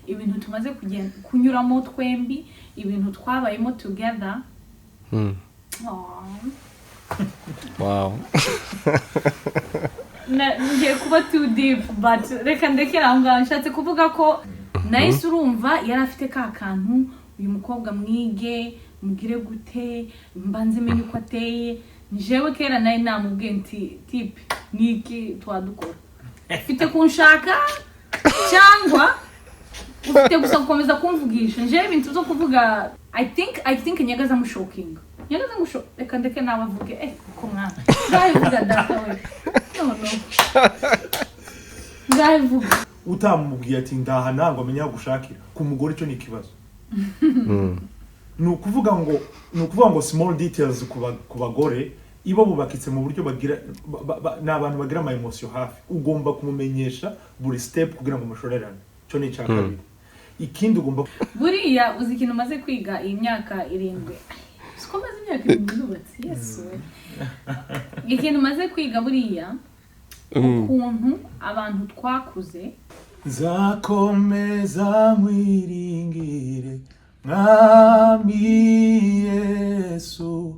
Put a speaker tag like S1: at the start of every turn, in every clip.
S1: ibintu tumaze kunyuramo twembi, ibintu twabayemo together.
S2: Wow.
S1: Ngiye kuba too deep, but reka ndekera aho ngaho. Nshatse kuvuga ko nahise urumva yari afite ka kantu, uyu mukobwa mwige mugire gute, mbanze menye uko ateye. Njewe kera nayo namubwiye nti tipe niki twadukora, ufite kunshaka cyangwa ufite gusa gukomeza kumvugisha. Njewe ibintu zo kuvuga I think nyagaza mu shocking, nyagaza mu shock. Reka ndeke nabavuge ko mwana ndavuga data we no ndavuga
S3: utamubwiye ati ndaha nango amenya gushakira ku mugore cyo ni kibazo. Nukuvuga ngo small details ku bagore ibo bubakitse mu buryo bagira n'abantu bagira ama emotion hafi, ugomba kumumenyesha buri step kugira ngo mushorerane. Cyo ni cyakabiri. Ikindi ugomba
S1: buriya uzi ikintu maze kwiga iyi myaka 7. Sikomeza imyaka 7 nubatse. Yesu. Ikintu maze kwiga buriya ukuntu abantu twakuze.
S3: Nzakomeza mwiringire Mwami Yesu.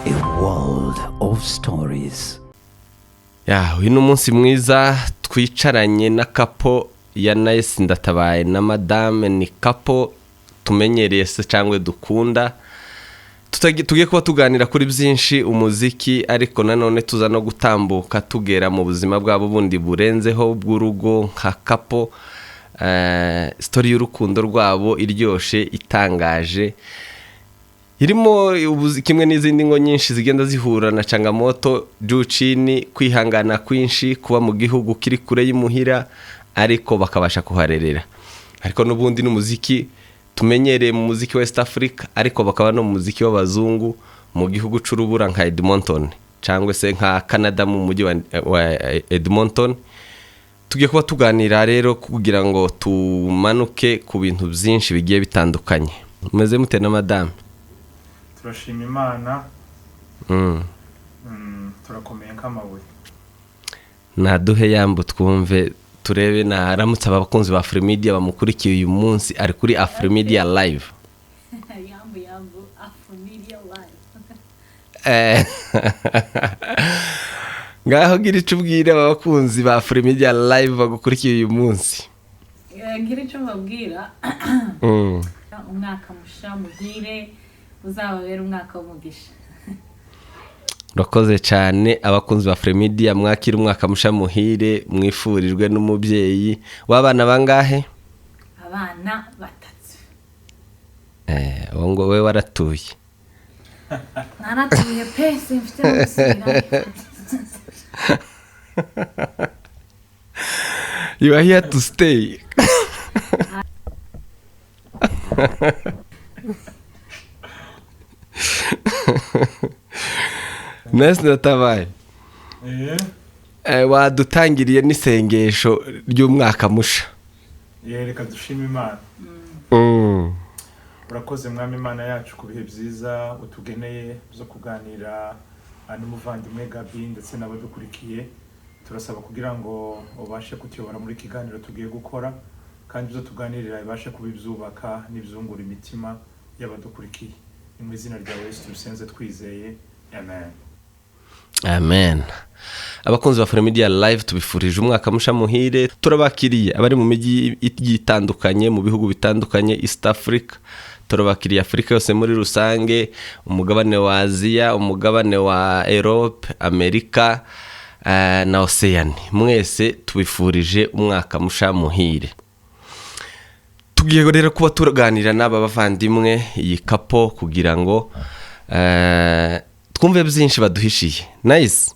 S4: A world of stories.
S2: Uyu ni umunsi mwiza twicaranye na kapo ya Nice Ndatabaye na Madame. Ni kapo tumenyereye se cyangwa dukunda. Tugiye kuba tuganira kuri byinshi umuziki, ariko nanone tuza no gutambuka tugera mu buzima bwabo bundi burenzeho bw'urugo nka kapo. Story y'urukundo rwabo iryoshe itangaje, irimo kimwe n'izindi ngo nyinshi zigenda zihura na changamoto juu chini, kwihangana kwinshi, kuba mu gihugu kiri kure y'imuhira ariko bakabasha kuharerera. Ariko n'ubundi n'umuziki tumenyereye mu muziki wa West Africa, ariko bakaba no mu muziki w'abazungu mu gihugu c'urubura nka Edmonton cyangwa se nka Canada mu mujyi wa Edmonton. Tugiye kuba tuganira rero kugira ngo tumanuke ku bintu byinshi bigiye bitandukanye. Meze mute na Madame?
S3: Turashima Imana. Turakomeye nk'amabuye.
S2: Naduhe yambu twumve turebe na aramutse abakunzi ba Afrimedia bamukurikiye uyu munsi ari kuri Afrimedia live.
S1: Yambu Afrimedia live.
S2: Ngaho gira icyo ubwira abakunzi ba Afrimedia live bagukurikiye uyu munsi.
S1: Gira icyo mbabwira. Umwaka musha muhire, uzababera umwaka w'umugisha.
S2: Urakoze cyane abakunzi ba Afrimedia, mwakira umwaka musha muhire, mwifurijwe n'umubyeyi w'abana bangahe?
S1: Abana 3.
S2: Ngo we waratuye.
S1: Naratuye pese mfite musira.
S2: You are here to stay. Nice Ndatabaye. Wadutangiriye n'isengesho ry'umwaka musha.
S3: Reka dushime Imana. Urakoze Mwami Imana yacu ku bihe byiza utugeneye zo kuganira n'umuvandimwe Gabi ndetse n'abadukurikiye. Turasaba kugira ngo ubashe kutuyobora muri kiganiro tugiye gukora, kandi byo tuganirira ibashe kubibyubaka n'ibyungura imitima y'abadukurikiye. Mu izina rya Yesu tusenze twizeye. Amen.
S2: Amen. Abakunzi ba Afrimedia live tubifurije umwaka musha muhire. Turabakiriye abari mu mijyi itandukanye mu bihugu bitandukanye East Africa. Turabakiriye Afrika yose muri rusange, umugabane wa Asia, umugabane wa Europe, Amerika na Oceania. Mwese tubifurije umwaka musha muhire. Tugiye rero kuba tuganira n'aba bavandimwe iyi kapo kugira ngo twumve byinshi baduhishiye. Nice.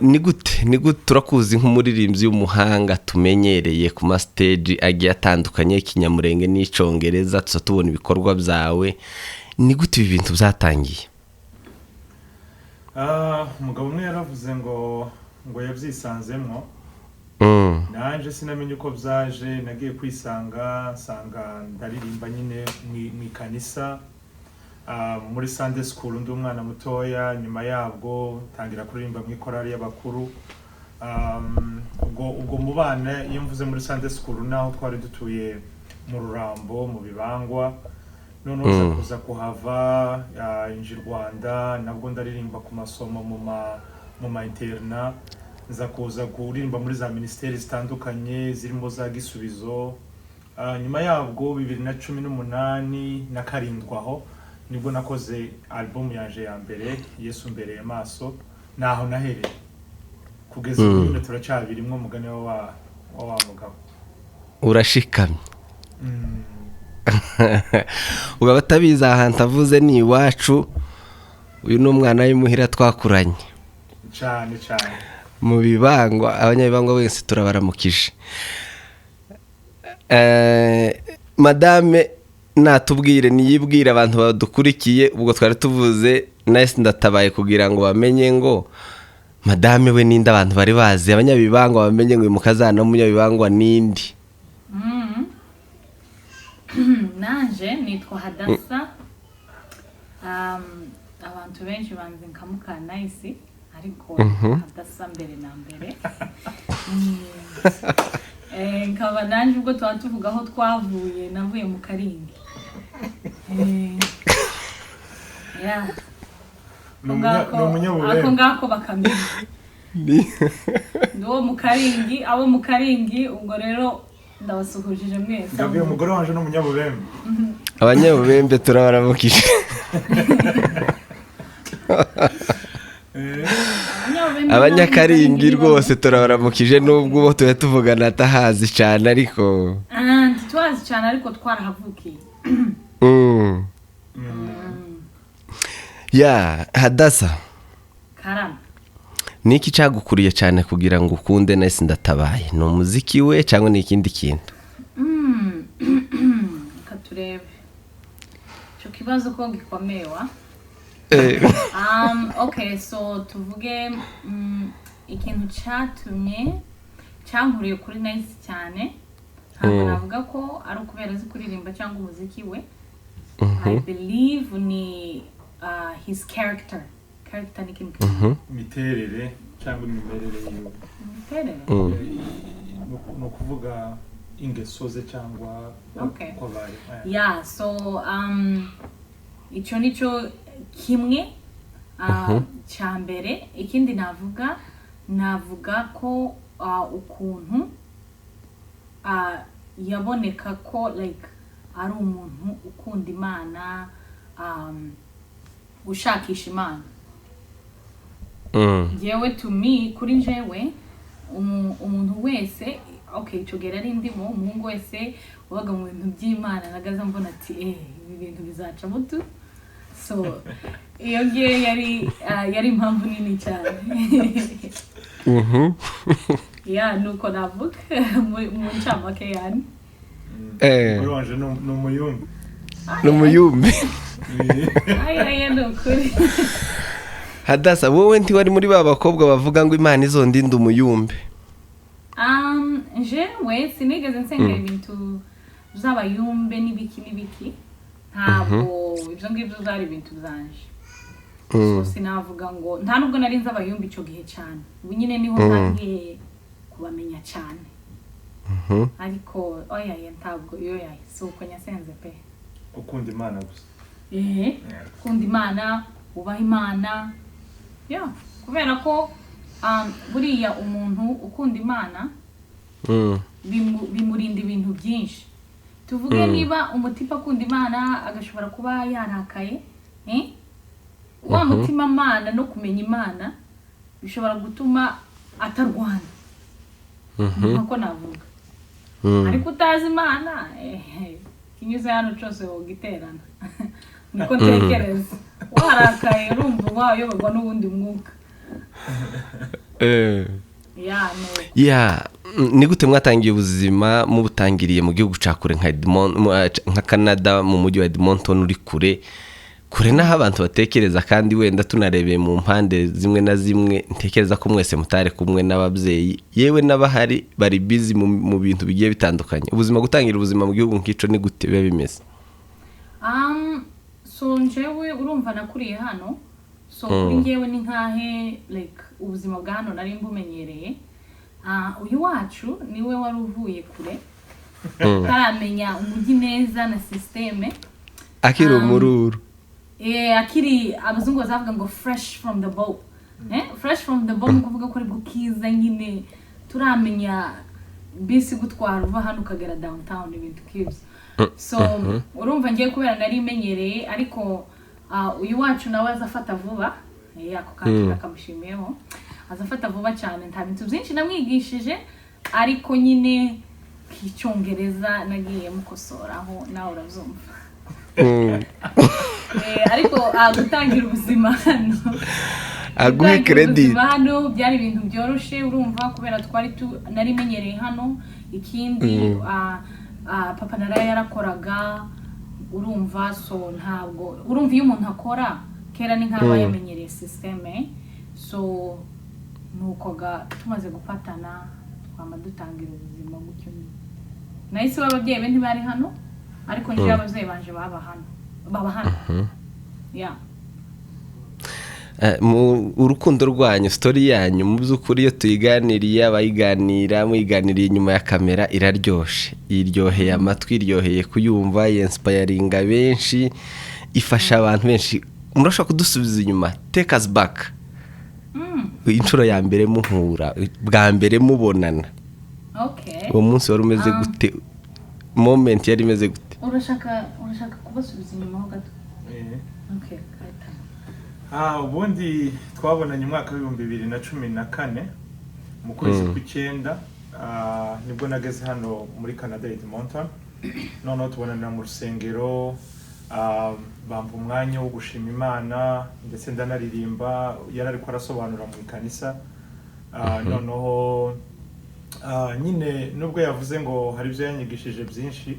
S2: Ni gute turakuzi nk'umuririmbyi w'umuhanga tumenyereye ku ma stage agiye atandukanye Kinyamurenge n'Icongereza, tubona ibikorwa byawe. Ni gute ibi bintu byatangiye?
S3: Umugabo umwe yaravuze ngo yabyisanzemwo. Nanje sinamenye uko byaje, nagiye kwisanga ndaririmba nyine mu kanisa muri Sunday school ndi umwana mutoya. Nyuma yabwo tangira kuririmba mu ikorari y'abakuru, ubwo mubana iyo mvuze muri Sunday School naho twari dutuye mu Rurambo mu Bibangwa noneho kuza kuhava inji Rwanda nabwo ndaririmba ku masomo mu ma interna nza kuza kuririmba muri za ministeri zitandukanye zirimo za Gisubizo nyuma yabwo 2018 na karindwaho nibwo nakoze album yanje ya mbere Yesu mbere maso naho nahereye kugeza ubu turacyabirimo mugane wa mugabo
S2: urashikamye ugaba tabiza ahantu avuze ni iwacu uyu n'umwana w'imuhira twakuranye
S3: cyane
S2: mu bibangwa abanyabibangwa wese turabaramukije madame natubwire niyibwira abantu badukurikiye ubwo twari tuvuze Ndatabaye kugira ngo bamenye ngo madame we ninde abantu bari bazi abanyabibangwa bamenye ngo uyu mukazana w'umunyabibangwa nindi
S1: nanje nitwa Hadassah abantu benshi banze nkamuka nice ariko Hadassah mbere na mbere nkaba nanje ubwo tuvuga aho twavuye navuye mu Karingi ako ngako bakamenya ndo mu Karingi abo mu Karingi ubwo rero ndabasuhujije mwese
S3: ndavuye umugore wanje no munyabubembe
S2: abanyabubembe turabaramukije abanyakaringi rwose turabaramukije nubwo ubo tuye tuvugana atahazi cyane ariko
S1: twazi cyane ariko twarahavukiye
S2: Hadassah
S1: karama
S2: niki cyagukuriye cyane kugira ngo ukunde Ndatabaye ni umuziki we cyangwa ni ikindi kintu
S1: katurebe cyo kibazo ko gikomewa okay so tuvuge ikintu cyatumye cyankuriye kuri nice cyane ntabwo navuga ko ari ukubera azi kuririmba cyangwa umuziki we I believe ni his character ni ikintu
S3: imiterere cyangwa imimerere yiwe ni ukuvuga ingeso ze cyangwa uko bari
S1: so icyo nicyo kimwe cya mbere ikindi navuga ko ukuntu yaboneka ko like ari umuntu ukunda Imana ushakisha Imana yewe to me kuri njyewe umuntu wese okay cogera ari ndimo umuhungu wese wabaga mu bintu by'Imana nagaza mbona ati ibi bintu bizaca mutu so iyo ngiye yari impamvu nini cyane nuko navuga mu ncamake yani
S3: wanje n'umuyumbe
S1: nukuri
S2: Hadassah wowe nti wari muri ba bakobwa bavuga ngo Imana izondinda umuyumbe
S1: jewe sinigeze nsengera ibintu by'abayumbe n'ibiki ntabwo ibyo ngibyo zari ibintu byanje sinavuga ngo nta nubwo nari nzi abayumbe icyo gihe cyane ubu nyine niho ntangiye kubamenya cyane ariko ntabwo si uko nyasenze pe
S3: ukunda Imana gusa
S1: ukunda Imana ubaha Imana kubera ko buriya umuntu ukunda Imana bimurinda ibintu byinshi tuvuge niba umutipa akunda Imana agashobora kuba yarakaye wa mutima Mana no kumenya Imana bishobora gutuma atarwana nko navuga ariko utazi Imana kinyuze hano cyose wogiterana niko ntekereza warakaye urumva wayoborwa n'ubundi mwuka
S2: ni gute mwatangiye ubuzima mubutangiriye mu gihugu cya kure nka Canada mu mujyi wa Edmonton uri kure n'aho abantu batekereza kandi wenda tunarebeye mu mpande zimwe na zimwe ntekereza ko mwese mutare kumwe n'ababyeyi yewe n'abahari bari busy mu bintu bigiye bitandukanye ubuzima gutangira ubuzima mu gihugu nk'ico ni gute biba bimeze
S1: so njyewe urumva nakuriye hano so kuri njyewe ni nkahe like ubuzima bwa hano nari mbumenyereye uyu wacu niwe wari uvuye kure taramenya umujyi neza na systeme
S2: akiri umururu
S1: akiri abazungu bazavuga ngo fresh from the boat fresh from the boat kuvuga ko ari bukiza nyine turamenya bisi gutwara uva hano ukagera downtown ibintu kibyo so urumva ngiye kubera nari menyereye ariko uyu wacu nawe azafata vuba ako kantu nakamushimiyeho azafata vuba cyane nta bintu byinshi namwigishije ariko nyine k'icyongereza nagiye mukosoraho nawe urabyumva ariko gutangira ubuzima hano
S2: aguhe credit
S1: hano byari ibintu byoroshye urumva kubera twari nari menyereye hano ikindi papa naraye yarakoraga urumva so ntabwo urumva iyo umuntu akora kera ni nk'aba yamenyereye systeme so nukoga tumaze gufatana twama dutangira ubuzima gutyo nahise w'ababyeyi be ntibari hano ariko nje ababyeyi banje baba hano
S2: mu urukundo rwanyu story yanyu mu by'ukuri iyo tuyiganiriye abayiganira muyiganiriye inyuma ya kamera iraryoshe iryoheye amatwi iryoheye kuyumva inspiringa benshi ifasha abantu benshi murashaka kudusubiza inyuma take us back inshuro ya mbere muhura bwa mbere mubonana uwo munsi wari umeze gute moment yari imeze gute
S1: urashaka kubasubiza inyuma ho gato okay
S3: ubundi twabonanye umwaka wa 2014 mu kwezi kw'icyenda nibwo nageze hano muri Canada Edmonton noneho tubonana mu rusengero bampa umwanya wo gushima Imana ndetse ndanaririmba yarari ko arasobanura mu kanisa noneho nyine nubwo yavuze ngo hari byo yanyigishije byinshi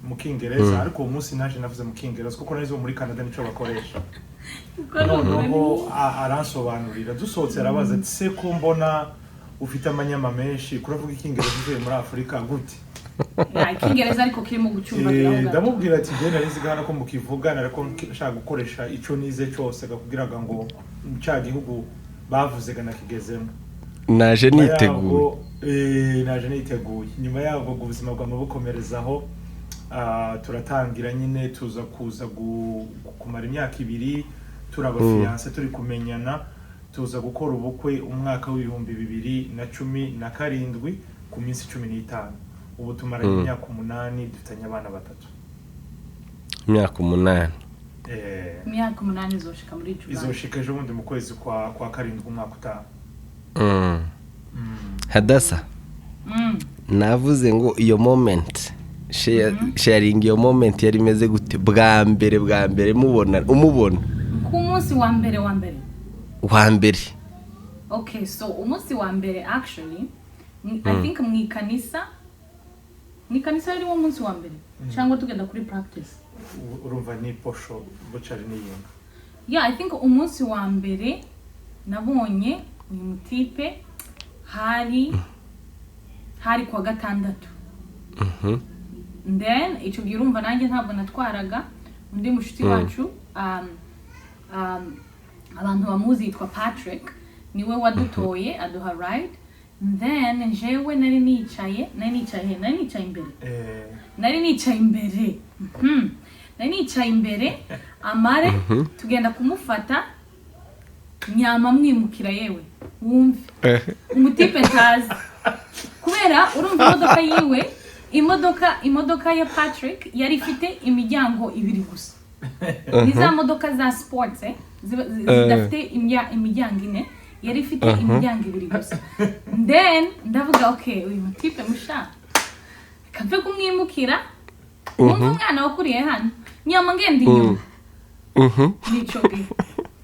S3: mu Kingereza ariko uwo munsi naje navuze mu Kingereza kuko narizo muri Canada nico bakoresha noneho aransobanurira dusohotse arabaza ati se ko mbona ufite amanyama menshi kuravuga Ikingereza uvuye muri Afrika gute
S1: Ikingereza ariko kirimo gucumba
S3: ndamubwira ati je nari zigana ko mukivugana ariko nshaka gukoresha ico nize cyose gakubwiraga ngo cya gihugu bavuze gana kigezemo
S2: naje niteguye
S3: naje niteguye nyuma yaho ubuzima bwa bukomerezaho turatangira nyine tuza kuza kumara imyaka 2 turabafiyanse turi kumenyana tuza gukora ubukwe umwaka w'2017 ku minsi 15 ubu tumara imyaka 8 dufitanye abana 3
S2: imyaka 8
S1: imyaka 8 izoshika muri July
S3: izoshika ejo bundi mu kwezi kwa 7 umwaka utaha
S2: Hadassah navuze ngo iyo moment sharing iyo moment yari imeze gute bwa mbere umubona
S1: ku munsi wa mbere okay so umunsi wa mbere actually I think mu kanisa ari wo munsi wa mbere cyangwa tugenda kuri practice
S3: urumva ni posho bucari n'iyinga
S1: I think umunsi wa mbere nabonye uyu mutipe hari kwa gatandatu then icyo gihe urumva nanjye ntabwo natwaraga undi mushuti wacu abantu bamuzi yitwa Patrick niwe wadutoye aduha ride then njyewe nari nicaye imbere amare tugenda kumufata nyama mwimukira yewe wumve umutipe ntazi kubera urumva imodoka yiwe imodoka ya Patrick yari ifite imiryango 2 gusa niza modoka za sports zidafite imiryango 4 yari ifite imiryango 2 gusa then ndavuga okay uyu mutipe musha kave kumwimukira umwana wakuriye hano nyama ngende inyuma nicoge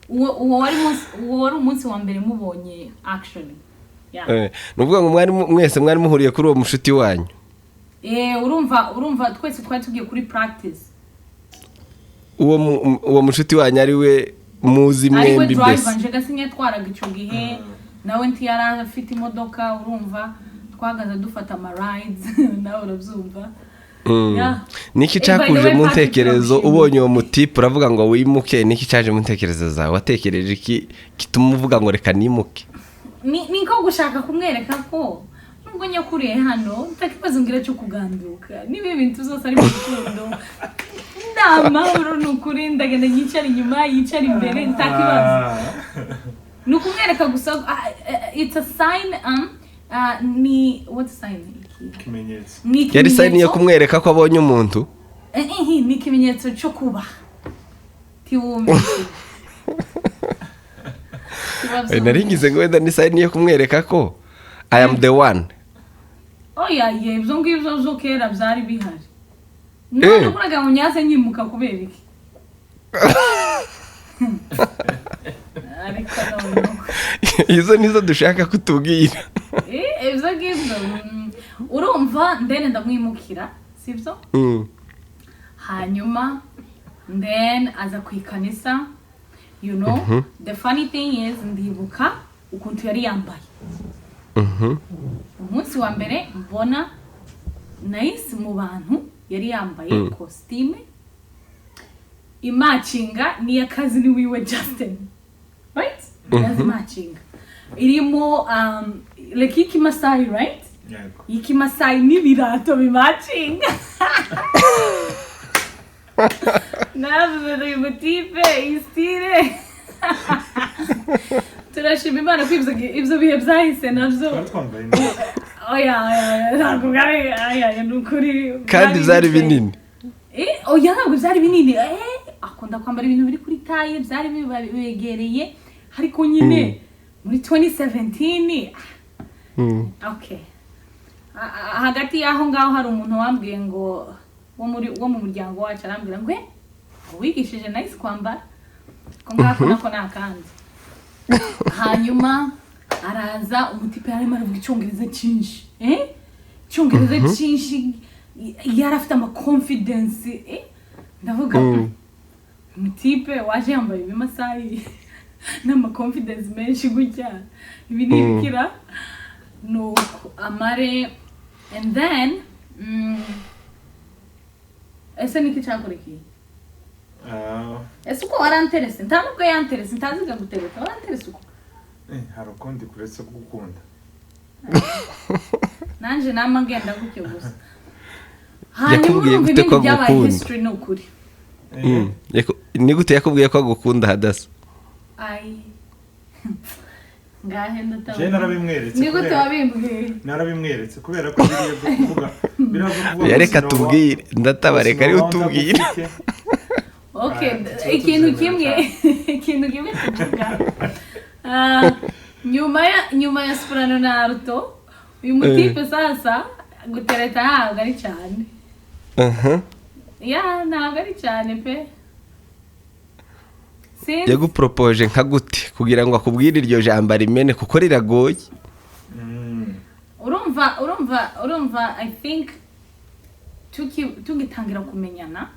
S1: uwo wari umunsi wa mbere mubonye actually
S2: nuvuga ngo mwese mwari muhuriye kuri uwo mushuti wanyu
S1: urumva twese twari tugiye kuri practice
S2: uwo mushuti wanyu ari we muzi mwembi mbese
S1: driver nje gasinye twaraga ico gihe nawe ntiyara afite imodoka urumva twagaza dufata ama rides nawe urabyumva
S2: niki cyakuje mu ntekerezo ubonye uwo mutipe uravuga ngo wimuke niki cyaje mu ntekerezo zawe watekereje iki kituma uvuga ngo reka nimuke
S1: ni ko gushaka kumwereka ko ngo nyakuriye hano ntakibazo ngira cyo kuganduka niba ibintu zose ari mu rukundo ndamahoro n'ukuri ndagenda yicara inyuma yicara imbere ntakibazo nukumwereka gusa it's a sign ni what sign
S3: ikimenyetso
S2: yari sign yo kumwereka ko abonye umuntu
S1: ni ikimenyetso cyo kuba tiwumvise
S2: naringize ngo wenda ni sign yo kumwereka ko I am the one.
S1: Oya ibyo ngibyo zo kera byari bihari none kuraga ngo nyase nyimuka kubera iki ariko no
S2: izo nizo dushaka kutubwira
S1: ibyo ngibyo urumva ndene ndamwimukira sibyo hanyuma then aza kwikanisa you know the funny thing is ndibuka ukuntu yari yambaye umunsi wa mbere mbona nice mu bantu yari yambaye costume imatchinga ni yakazi ni wiwe Justin right that's matching irimo like iki Masai right iki Masai ni birato bi matching navuze uyu tipe istire turashima Imana kwibyo ibyo bihe byahise navyo oya ntabwo gari aya n'ukuri
S2: kandi byari binini
S1: oya ntabwo byari binini akunda kwambara ibintu biri kuri taye byari bibegereye ariko nyine muri 2017 okay hagati yaho ngaho hari umuntu wambwiye ngo wo mu muryango wacu arambwira ngo wigishije nice kwambara ko ngako nako nakandi hanyuma araza umutipe arimo aravuga icyongereza cyinshi icyongereza cyinshi yari afite ama confidence ndavuga umutipe waje yambaye ibimasayi n'ama confidence menshi gutya ibi nibikira no amare and then ese niki cyakoreki ese uko waranterese ntabwo yanterese ntaziga gutereta waranterese uko
S3: hari ukundi kuretse gukunda
S1: nanje nama ngenda gutyo gusa
S2: yakubwiye gute ko agukunda
S1: history no kuri
S2: ni gute yakubwiye ko agukunda Hadassah
S1: ngahe Ndatabaye
S3: je narabimweretse
S1: ni gute wabimbwiye
S3: narabimweretse kubera ko biriye kuvuga
S2: yareka tubwire Ndatabaye kari utubwire
S1: okay ikintu kimwe tuvuga nyuma ya Soprano na Naruto uyu mutipe sasa gutereta ntabwo ari cyane ntabwo ari cyane pe
S2: yagupropoje nka gute kugira ngo akubwire iryo jambo rimene kuko riragoye
S1: urumva I think tugitangira kumenyana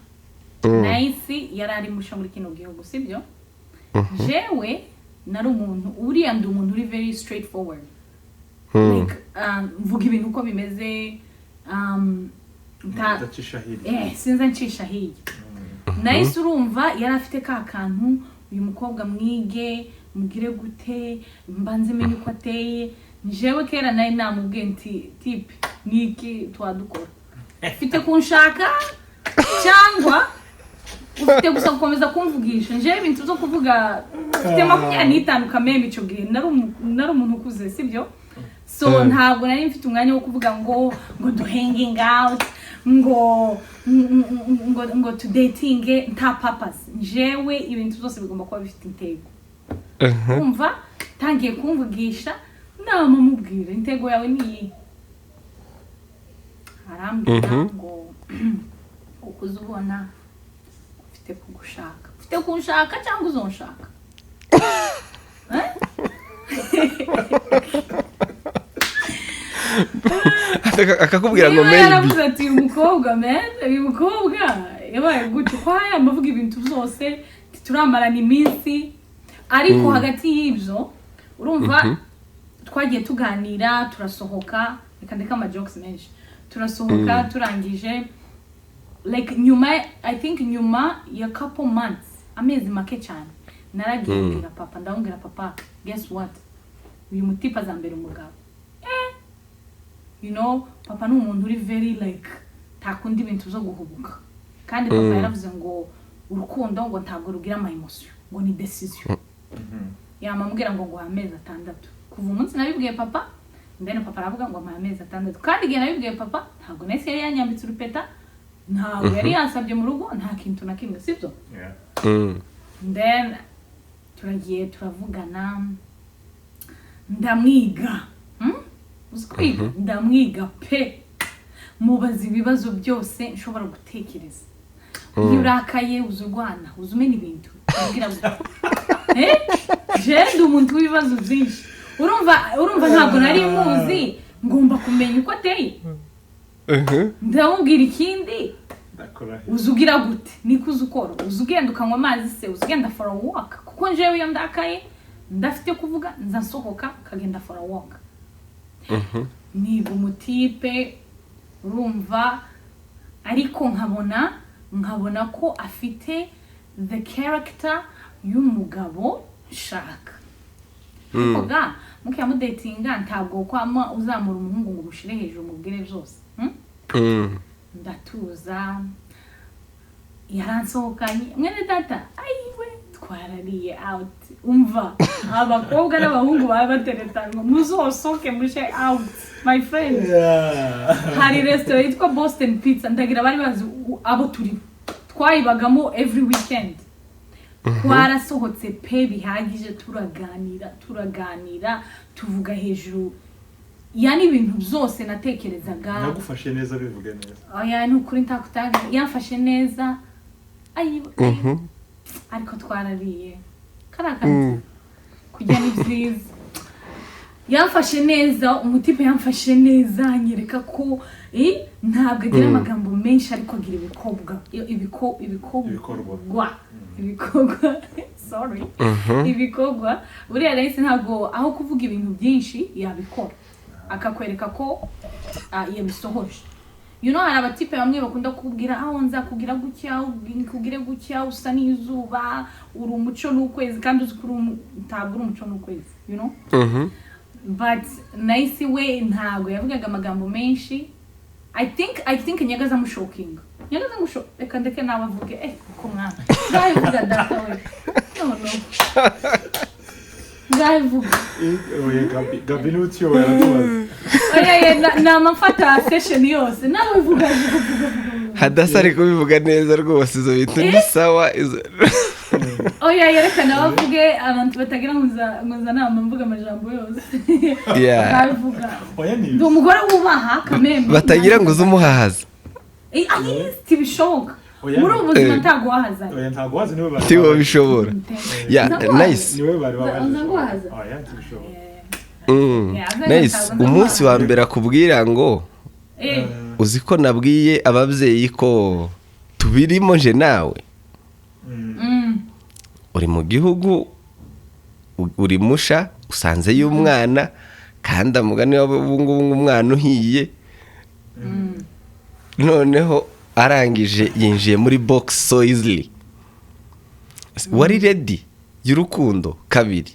S1: nice yari ari musha muri kino gihugu sibyo jewe nari umuntu uriya ndi umuntu uri very straightforward like mvuga ibintu uko bimeze sinza ncisha hirya nice urumva yari afite ka kantu uyu mukobwa mwige mugire gute mbanze menye uko ateye jewe kera nayo namubwiye nti tipe niki twadukora ufite kunshaka cyangwa ufite gusa gukomeza kumvugisha nje ibintu zo kuvuga ufite 25 kameme icyo gihe nari umuntu ukuze sibyo so ntabwo nari mfite umwanya wo kuvuga ngo do hanging out ngo to dating nta purpose jewe ibintu byose bigomba kuba bifite intego umva tangiye kumvugisha namumubwira intego yawe ni arambwira ngo ukuze ubona ufite kugushaka cyangwa uzonshaka
S2: akakubwira ngo maybe
S1: yaravuze ati uyu mukobwa yabaye gutyo kwaya amavuga ibintu byose turamarana iminsi ariko hagati y'ibyo urumva twagiye tuganira turasohoka reka ndeka ama jokes menshi turasohoka turangije like I think nyuma ya couple months amezi make cyane naragiye mbwira papa ndamubwira papa guess what uyu mutipa azambera umugabo you know papa ni umuntu uri very like takundi ibintu zo guhubuka kandi papa yaravuze ngo urukundo ngo ntabwo rugira ama emotion ngo ni decision yamambwira ngo amezi 6 kuva umunsi nabibwiye papa ndene papa aravuga ngo amezi 6 kandi igihe nabibwiye papa ntabwo nese yari yanyambitse urupeta ntabwo yari yansabye mu rugo nta kintu na kimwe sibyo then turagiye turavugana ndamwiga uzikwiga ndamwiga pe mubaza ibibazo byose nshobora gutekereza iyo urakaye uzurwana uzumena ibintu ubwira ngo je ndi umuntu w'ibibazo byinshi urumva ntabwo nari muzi ngomba kumenya uko ateye ndamubwira ikindi uzugira gute niko uzukora uzugenda ukanywa amazi se uzugenda for a walk kuko njewe iyo ndakaye ndafite kuvuga nzasohoka kagenda for a walk niba umutipe urumva ariko nkabona ko afite the character y'umugabo nshaka kuvuga muke yamudatinga ntabwo kwama uzamura umuhungu ngo mushire hejuru mubwire byose ndatuza yaransohokanye mwene data ayiwe twarariye out umva abakobwa n'abahungu baba bateretanga muzosoke mushe out my friend hari restaurant yitwa Boston Pizza ndagira bari bazi abo turi twayibagamo every weekend twarasohotse pe bihagije turaganira tuvuga hejuru yani ibintu byose natekerezaga
S3: nagufashe neza bivuga neza
S1: oya ni ukuri ntakutaga yamfashe neza ayiwe ariko twarariye karakandi kujya ni byiza yamfashe neza umutipe yamfashe neza nyereka ko ntabwo agira amagambo menshi ariko agira ibikorwa sorry ibikorwa buriya rero ntabwo aho kuvuga ibintu byinshi yabikora akakwereka ko yabisohoje you know hari abatipe bamwe bakunda kubwira aho nzakubwira gutya ukugire gutya usa n'izuba uri umuco n'ukwezi kandi uzikuru ntabwo uri umuco n'ukwezi you know but nice way ntabwo yavugaga amagambo menshi I think nyagaza mushoking reka ndeke nawe avuge ko mwana ngavuga data we no ngavuga
S3: Gabi n'utyo yaratubaza
S1: oya namafata session yose nawe vuga
S2: Hadassah ari kubivuga neza rwose izo bintu ni sawa
S1: oya yerekana bavuge abantu batagira nkuza nama mvuga amajambo yose ngavuga ndi umugore wubaha kamembe
S2: batagira ngo uzumuhahaza
S1: tibishoboka muri ubu buzima ntago wahaza
S3: oya ntago wahaza niwe bari
S2: tiwo bishobora nice
S3: niwe bari
S1: wahaza
S3: oya tibishoboka
S2: nice umunsi wa mbere akubwira ngo uzi ko nabwiye ababyeyi ko tubirimo je nawe uri mu gihugu uri musha usanze y'umwana kandi amugani w'ubungu umwana uhiye noneho arangije yinjiye muri box so easily wari ready y'urukundo kabiri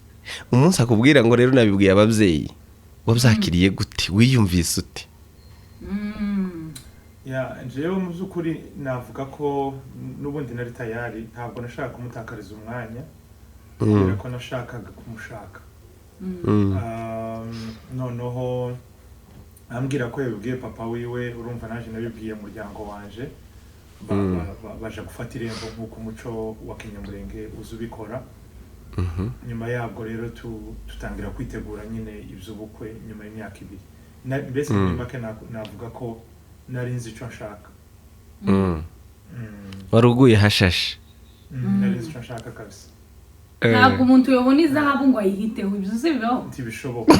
S2: umunsi akubwira ngo rero nabibwiye ababyeyi wabyakiriye gute wiyumvise ute
S3: jewe mu by'ukuri navuga ko n'ubundi nari tayari ntabwo nashaka kumutakariza umwanya kubera ko nashakaga kumushaka noneho ambwira ko yabibwiye papa wiwe urumva naje nabibwiye umuryango wanje baje gufata irembo nk'uko umuco wa Kinyamulenge uzubikora nyuma yabwo rero tutangira kwitegura nyine iby'ubukwe nyuma y'imyaka 2 mbese Impaka navuga ko nari nzi icyo nshaka
S2: waruguye hashashe
S3: nari nzi icyo nshaka kabisa
S1: ntabwo umuntu yobona izahabu ngo ayihiteho ibyo se bibaho
S3: ntibishoboka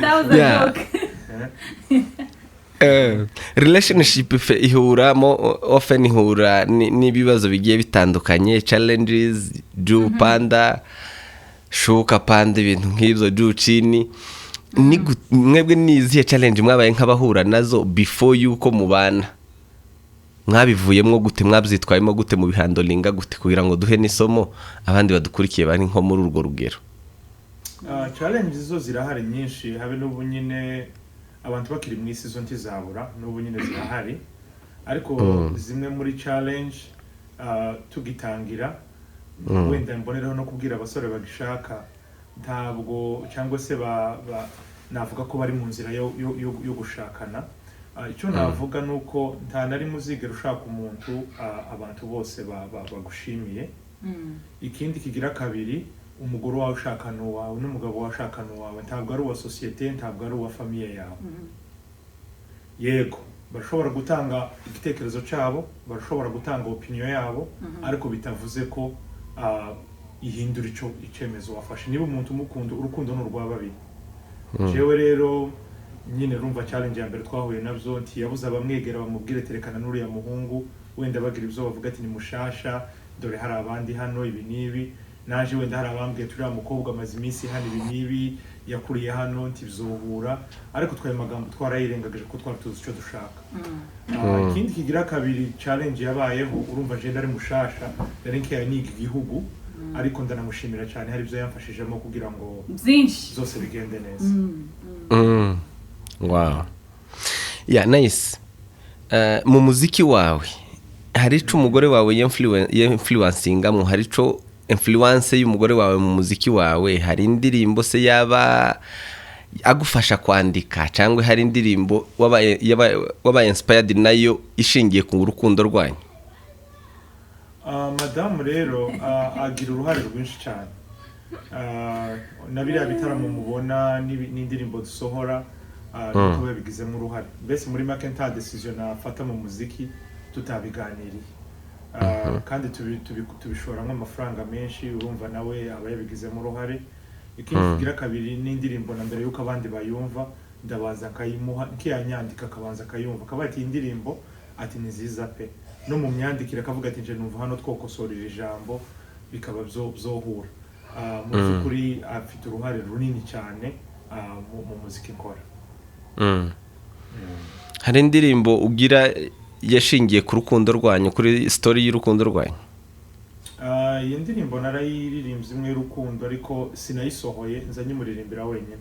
S1: that was a joke
S2: relationship ihuramo often ihura n'ibibazo bigiye bitandukanye challenges juu panda shuka panda ibintu nk'ibyo juu chini mwebwe nizihe challenge mwabaye nk'abahura nazo before yuko mubana mwabivuyemo gute mwabyitwayemo gute mu bihandolinga gute kugira ngo duhe n'isomo abandi badukurikiye bari nko muri urwo rugero
S3: challenges zo zirahari nyinshi habe n'ubu nyine abantu bakiri mu isi zo ntizabura n'ubu nyine zirahari ariko zimwe muri challenge tugitangira wenda mboneraho no kubwira abasore bagishaka ntabwo cyangwa se navuga ko bari mu nzira yo gushakana icyo navuga nuko nta nari muzigera ushaka umuntu abantu bose bagushimiye ikindi kigira kabiri umugore wawe ushakana wawe n'umugabo wawe ushakana wawe ntabwo ari uwa societe ntabwo ari uwa famille yawe yego barashobora gutanga igitekerezo cyabo barashobora gutanga opinion yabo ariko bitavuze ko ihindura icyemezo wafashe niba umuntu umukunda urukundo n'urwa babiri jewe rero nyine rumva challenge ya mbere twahuye nabyo ntiyabuze abamwegera bamubwire terekana n'uriya muhungu wenda bagira ibyo bavuga ati ni mushasha dore hari abandi hano ibi nibi naje wenda hari abambwiye turiya mukobwa amaze iminsi hano ibi nibi yakuriye hano ntibizohura ariko twaye magambo twarayirengagije ko twari tuzi icyo dushaka ikindi kigira kabiri challenge yabayeho urumva je ndari mushasha nari nkiya niga igihugu ariko ndanamushimira cyane hari ibyo yamfashijemo kugira ngo
S1: byinshi
S3: zose bigende neza
S2: wow yeah nice mu muziki wawe hari ico umugore wawe influencingamo hari ico influence y'umugore wawe mu muziki wawe hari indirimbo se yaba agufasha kwandika cyangwa hari indirimbo waba inspired nayo ishingiye ku rukundo rwanyu
S3: madamu rero agira uruhare rwinshi cyane nabiriya bitaramo mubona n'indirimbo dusohora nuko babigizemo uruhare mbese muri make nta decision nafata mu muziki tutabiganiriye kandi tubishoramo amafaranga menshi urumva nawe aba yabigizemo uruhare ikindi kigira kabiri n'indirimbo na mbere yuko abandi bayumva ndabaza akayimuha nkiyanyandika akabanza akayumva akaba ati indirimbo ati ni nziza pe no mu myandikire akavuga ati nje numva hano twokosorera ijambo bikaba byohura mu by'ukuri afite uruhare runini cyane mu muziki nkora
S2: hari indirimbo ugira yashingiye ku rukundo rwanyu kuri story y'urukundo rwanyu
S3: iyi ndirimbo narayiririmbye imwe y'urukundo ariko sinayisohoye nzanye muririmbira wenyine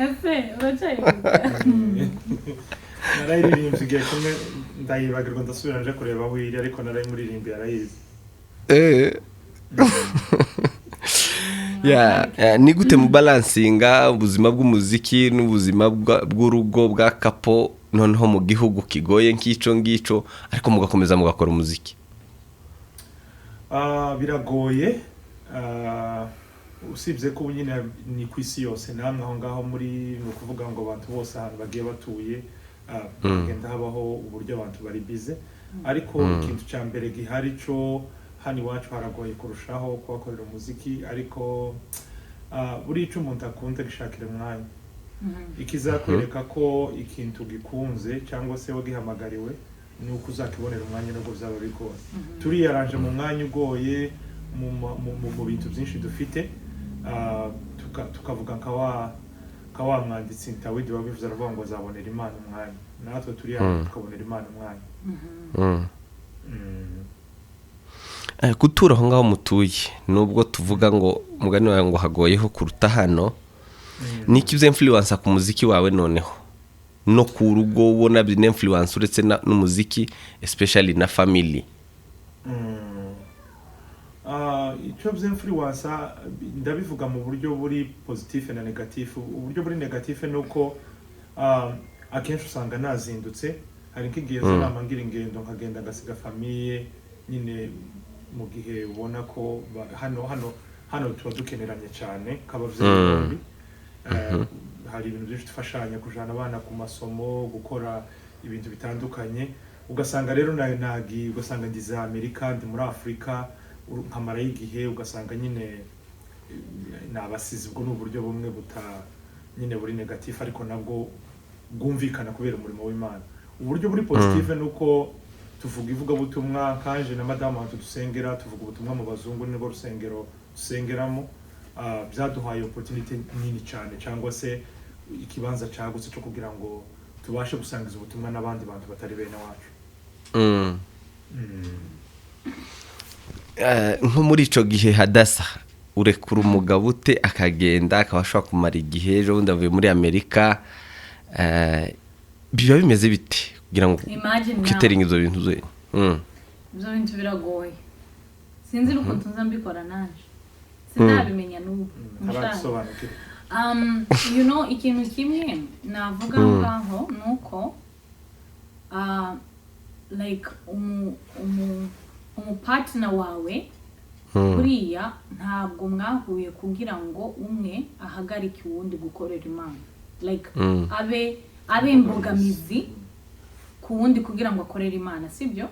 S1: ese uracaye
S3: narayiririmbye igihe kimwe ndayibagirwa ndasubira nje kureba aho iri ariko narayimuririmbiye arayizi
S2: ni gute mu balansinga ubuzima bw'umuziki n'ubuzima bw'urugo bwa kapo noneho mu gihugu kigoye nk'ico ariko mugakomeza mugakora umuziki
S3: biragoye usibye ko nyine ni ku isi yose namwe aho ngaho muri ni ukuvuga ngo abantu bose ahantu bagiye batuye bagenda habaho uburyo abantu bari bize ariko ikintu cya mbere gihari cyo hano iwacu haragoye kurushaho kuhakorera umuziki ariko buri icyo umuntu akunda gishakira umwanya ikizakwereka ko ikintu gikunze cyangwa se wagihamagariwe ni uko uzakibonera umwanya nubwo byaba bigoye turiyaranje mu mwanya ugoye mu bintu byinshi dufite tukavuga nka wa mwanditsi Ntawidi wabivuze aravuga ngo azabonera Imana umwanya natwe turiyaranje tukabonera Imana umwanya
S2: gutura aho ngaho mutuye nubwo tuvuga ngo mugani wawe ngo hagoyeho kuruta hano niki byo influence ku muziki wawe noneho no ku rugo ubona bine influence uretse n'umuziki especially na family
S3: icyo byo influence ndabivuga mu buryo buri positive na negative uburyo buri negative nuko akenshi usanga nazindutse hari nk'igihe z'inama ngira ingendo nkagenda ngasiga famille nyine mu gihe ubona ko hano tuba dukeneranye cyane kabavyeyi bombi hari ibintu byinshi dufashanya kujana abana ku masomo gukora ibintu bitandukanye ugasanga rero nagi ugasanga ndiza Amerika ndi muri Afrika nkamara y'igihe ugasanga nyine nabasize ubwo n'uburyo bumwe buta nyine buri negative ariko nabwo bwumvikana kubera umurimo w'Imana uburyo buri positive nuko tuvuga ivugabutumwa kanje na madamu wantu dusengera tuvuga ubutumwa mu bazungu nibwo rusengero dusengeramo byaduhaye opportunity nini cyane cyangwa se ikibanza cyagutse cyo kugira ngo tubashe gusangiza ubutumwa n'abandi bantu batari bene wacu
S2: nko muri ico gihe Hadassah urekura umugabo ute akagenda akaba ashobora kumara igihe ejo bundi avuye muri Amerika biba bimeze bite kugira ngo kwiteringa izo bintu zo
S1: ibyo bintu biragoye sinzi n'ukuntu nzambikora nanje sinabimenya n'ubu you know ikintu kimwe navuga ngaho nuko like partner wawe kuriya ntabwo mwahuye kugira ngo umwe ahagarike uwundi gukorera Imana like abe imbogamizi ku wundi kugira ngo akorere Imana sibyo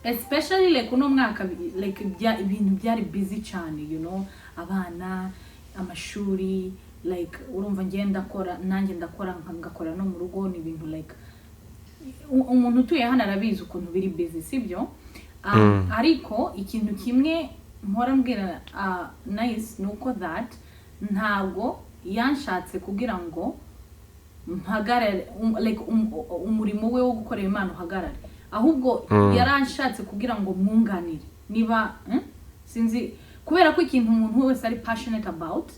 S1: especially like uno mwaka like ibintu byari busy cyane you know abana amashuri like urumva nanjye ndakora ngakora no mu rugo ni ibintu like umuntu utuye hano arabizi ukuntu biri busy sibyo ariko ikintu kimwe mpora mbwira nice nuko that ntabwo yanshatse kugira ngo mpagarare like umurimo we wo gukorera Imana uhagarare ahubwo yaranshatse kugira ngo mwunganire niba sinzi kubera ko ikintu umuntu wese ari passionate about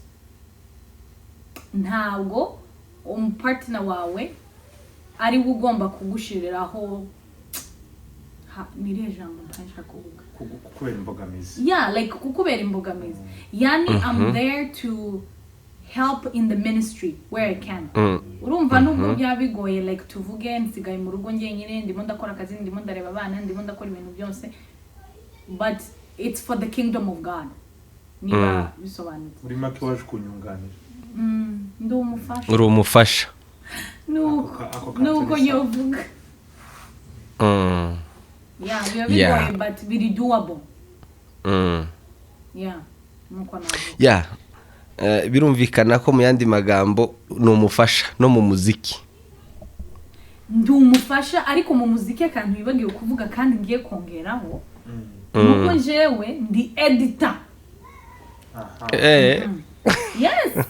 S1: ntabwo partner wawe ari ugomba kugushiriraho niriye jambo ntashaka kuvuga
S3: kukubera imbogamizi
S1: like kukubera imbogamizi yani I'm there to help in the ministry where I can urumva nubwo byabigoye like tuvuge nsigaye mu rugo ngenyine ndimo ndakora akazi ndimo ndareba abana ndimo ndakora ibintu byose but it's for the kingdom of God niba bisobanutse
S3: muri make waje kunyunganira
S1: ndi umufasha
S2: uri umufasha
S1: nuko yovuga biba bigoye but biri doable nuko navuga
S2: birumvikana ko mu yandi magambo ni umufasha no mu muziki
S1: ndi umufasha ariko mu muziki akantu bibagiye kuvuga kandi ngiye kongeraho nuko jewe ndi editor yes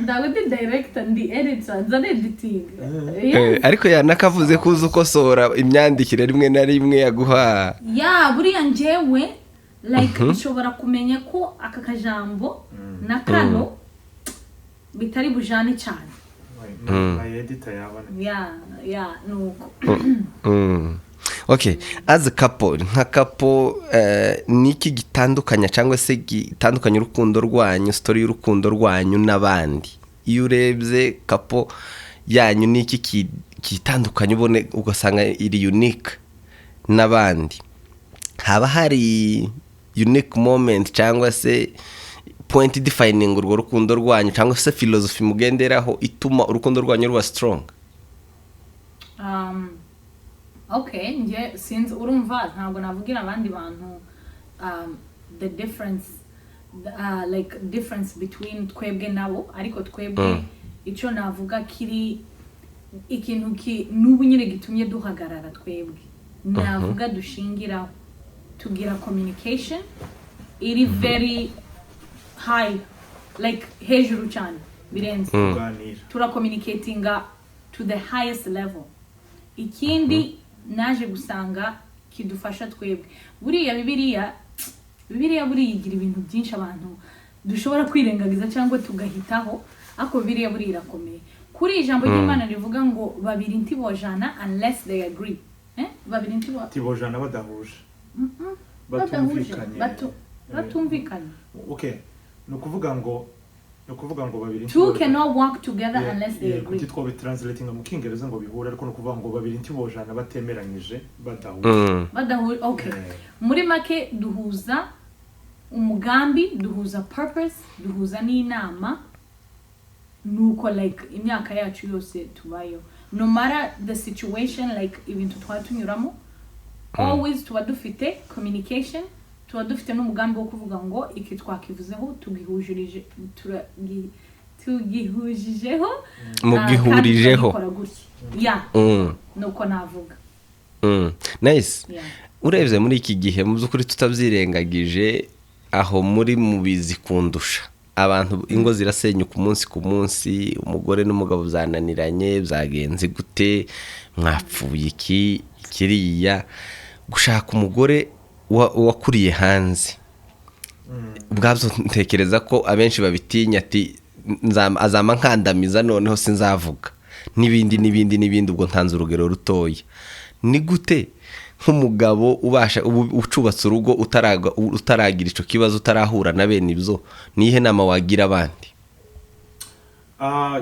S1: ndawe ndi director ndi editor nzana editing
S2: ariko nakavuze kuza ukosora imyandikire rimwe na rimwe yaguha
S1: buriya njyewe like ishobora kumenya ko aka kajambo na kano bitari bujane cyane
S3: editor yabona
S1: nuko
S2: okay as a couple nka couple niki gitandukanya cyangwa se gitandukanya urukundo rwanyu story y'urukundo rwanyu n'abandi iyo urebye couple yanyu niki kitandukanye ubone ugasanga iri unique n'abandi haba hari unique moment cyangwa se point defining urwo rukundo rwanyu cyangwa se philosophy mugenderaho ituma urukundo rwanyu ruba strong
S1: okay nje since urumva ntabwo navugira abandi bantu the difference like difference between twebwe nabo ariko twebwe ico navuga kiri ikintu n'ubu nyine gitumye duhagarara twebwe navuga dushingiraho tugira communication iri very high like hejuru cyane birenze tura communicatinga to the highest level ikindi naje gusanga kidufasha twebwe buriya bibiliya igira ibintu byinshi abantu dushobora kwirengagiza cyangwa tugahitaho ako bibiliya buriya irakomeye kuri ijambo ry'Imana rivuga ngo babiri ntibojana unless they agree babiri
S3: ntibojana badahuje
S1: batumvikanye
S3: okay nukuvuga ngo babiri
S1: two cannot work together unless they agree
S3: kutitwa bitranslating mu Kingereza ngo bihura ariko nukuvuga ngo babiri ntibojana batemeranyije badahuje
S1: okay muri make duhuza umugambi duhuza purpose duhuza n'inama nuko like imyaka yacu yose tubayo no matter the situation like ibintu twatunyuramo always tuba dufite communication tuba dufite n'umugambi wo kuvuga ngo iki twakivuzeho tugihujijeho nuko navuga
S2: nice urebye muri iki gihe mu by'ukuri tutabyirengagije aho muri mubizi kundusha abantu ingo zirasenyuka umunsi ku munsi umugore n'umugabo byananiranye byagenze gute mwapfuye kiriya gushaka umugore wakuriye hanze ubwabyo ntekereza ko abenshi babitinya ati azama nkandamiza noneho sinzavuga n'ibindi ubwo ntanze urugero rutoya. Ni gute nk'umugabo ubasha ucubatse urugo utaragira ico kibazo utarahura na bene ibyo, nihe nama wagira abandi?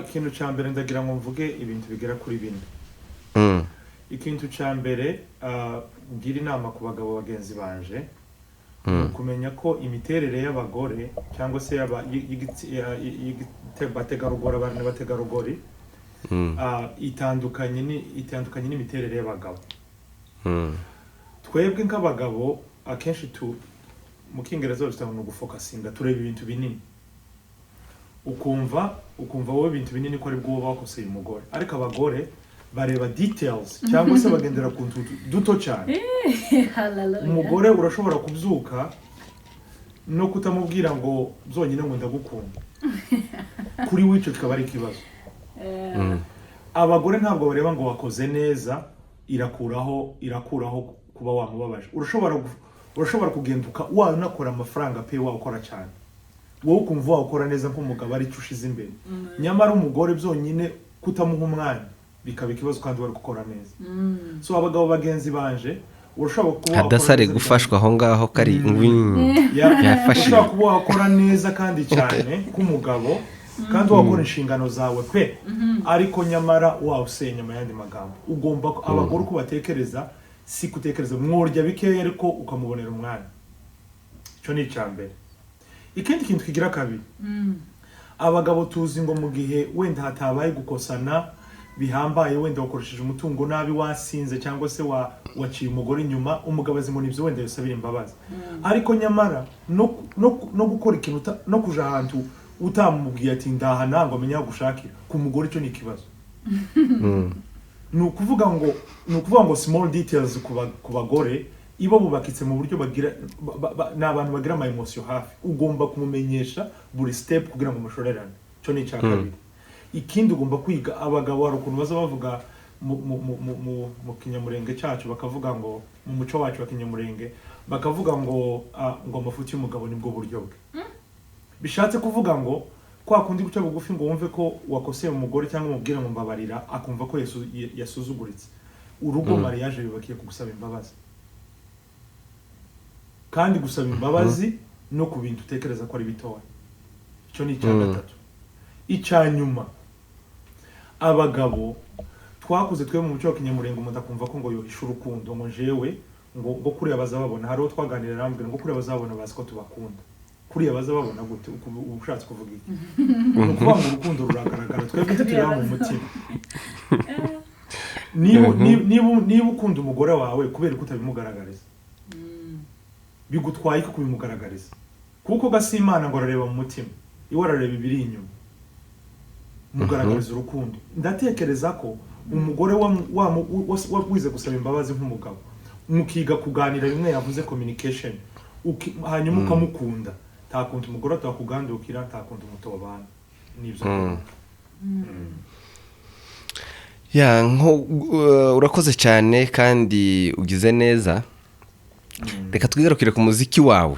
S3: Ikintu cya mbere ndagira ngo mvuge ibintu bigera kuri bine. Ikintu cya mbere ngira inama ku bagabo bagenzi banje kumenya ko imiterere y'abagore cyangwa se y'abategarugori abantu bategarugori itandukanye n'imiterere y'abagabo. Twebwe nk'abagabo akenshi mu Kingereza bita ngo gufokasinga, tureba ibintu binini, ukumva wowe ibintu binini ko ari bwo bakoseye umugore, ariko abagore bareba details cyangwa se bagendera ku tuntu duto cyane. Umugore urashobora kubyuka no kutamubwira ngo byonyine ngo ndagukunda, kuri wico kikaba ari ikibazo. Abagore ntabwo bareba ngo wakoze neza irakuraho kuba wamubabaje. Urashobora kugenduka wanakora amafaranga pe wakora cyane, wowe ukumva wakora neza nk'umugabo ari cyo ushize imbere, nyamara umugore byonyine kutamuha umwanya bikaba ikibazo kandi bari gukora neza. So abagabo bagenzi banje urashobora kuba
S2: Hadassah gufashwa aho ngaho kari yafashije,
S3: urashobora kuba wakora neza kandi cyane k'umugabo kandi wakora inshingano zawe pe, ariko nyamara wawusenya mu yandi magambo. Ugomba abagore uko batekereza si kutekereza mworya bikeya ariko ukamubonera umwanya. Cyo ni cyambere. Ikindi kintu kigira kabiri, abagabo tuzi ngo mu gihe wenda hatabaye gukosana bihambaye, wenda wakoresheje umutungo nabi, wasinze cyangwa se waciye umugore inyuma, umugabo azimona ibyo wenda yasabira imbabazi. Ariko nyamara no gukora ikintu no kuja ahantu utamubwiye ati ndaha nango amenya gushakira ku mugore, cyo ni ikibazo. Nukuvuga ngo small details ku bagore ibo bubakitse mu buryo bagira n'abantu bagira ama emotion hafi, ugomba kumumenyesha buri step kugira ngo mushorerane. Cyo ni cyakabiri. Ikindi ugomba kwiga, abagabo hari ukuntu baza bavuga mu kinyamurenge cyacu, bakavuga ngo mu muco wacu wa kinyamurenge bakavuga ngo amafuti y'umugabo nibwo buryo bwe. Bishatse kuvuga ngo kwa kundi guca bugufi ngo wumve ko wakoseye umugore cyangwa umubwira ngo mbabarira, akumva ko yasuzuguritse. Urugo mariage bibakiye kugusaba imbabazi, kandi gusaba imbabazi no ku bintu utekereza ko ari bitoya. Cyo ni icya gatatu. Icyanyuma, abagabo twakuze twe mu muco wa kinyamurenge umuntu akumva ko ngo yohisha urukundo, ngo jewe ngo kuriya bazababona. Hariho twaganira rambwira ngo kuriya bazabona bazi ko tubakunda. Kuriya bazababona gute? Ubushatse kuvuga iki? Ukuvuga ngo urukundo ruragaragara, twebwe tutira mu mutima. Niba ukunda umugore wawe kubera ko utabimugaragariza, bigutwaye ko kubimugaragariza, kuko gasimana ngo arareba mu mutima, iwe arareba ibiri inyuma. Mugaragariza urukundo. Ndatekereza ko umugore wize gusaba imbabazi nk'umugabo, mukiga kuganira bimwe yavuze communication, hanyuma ukamukunda, ntakuntu umugore atakugandukira, ntakuntu umutobana nibyo.
S2: Urakoze cyane kandi ugize neza. Reka twigarukire ku muziki wawe.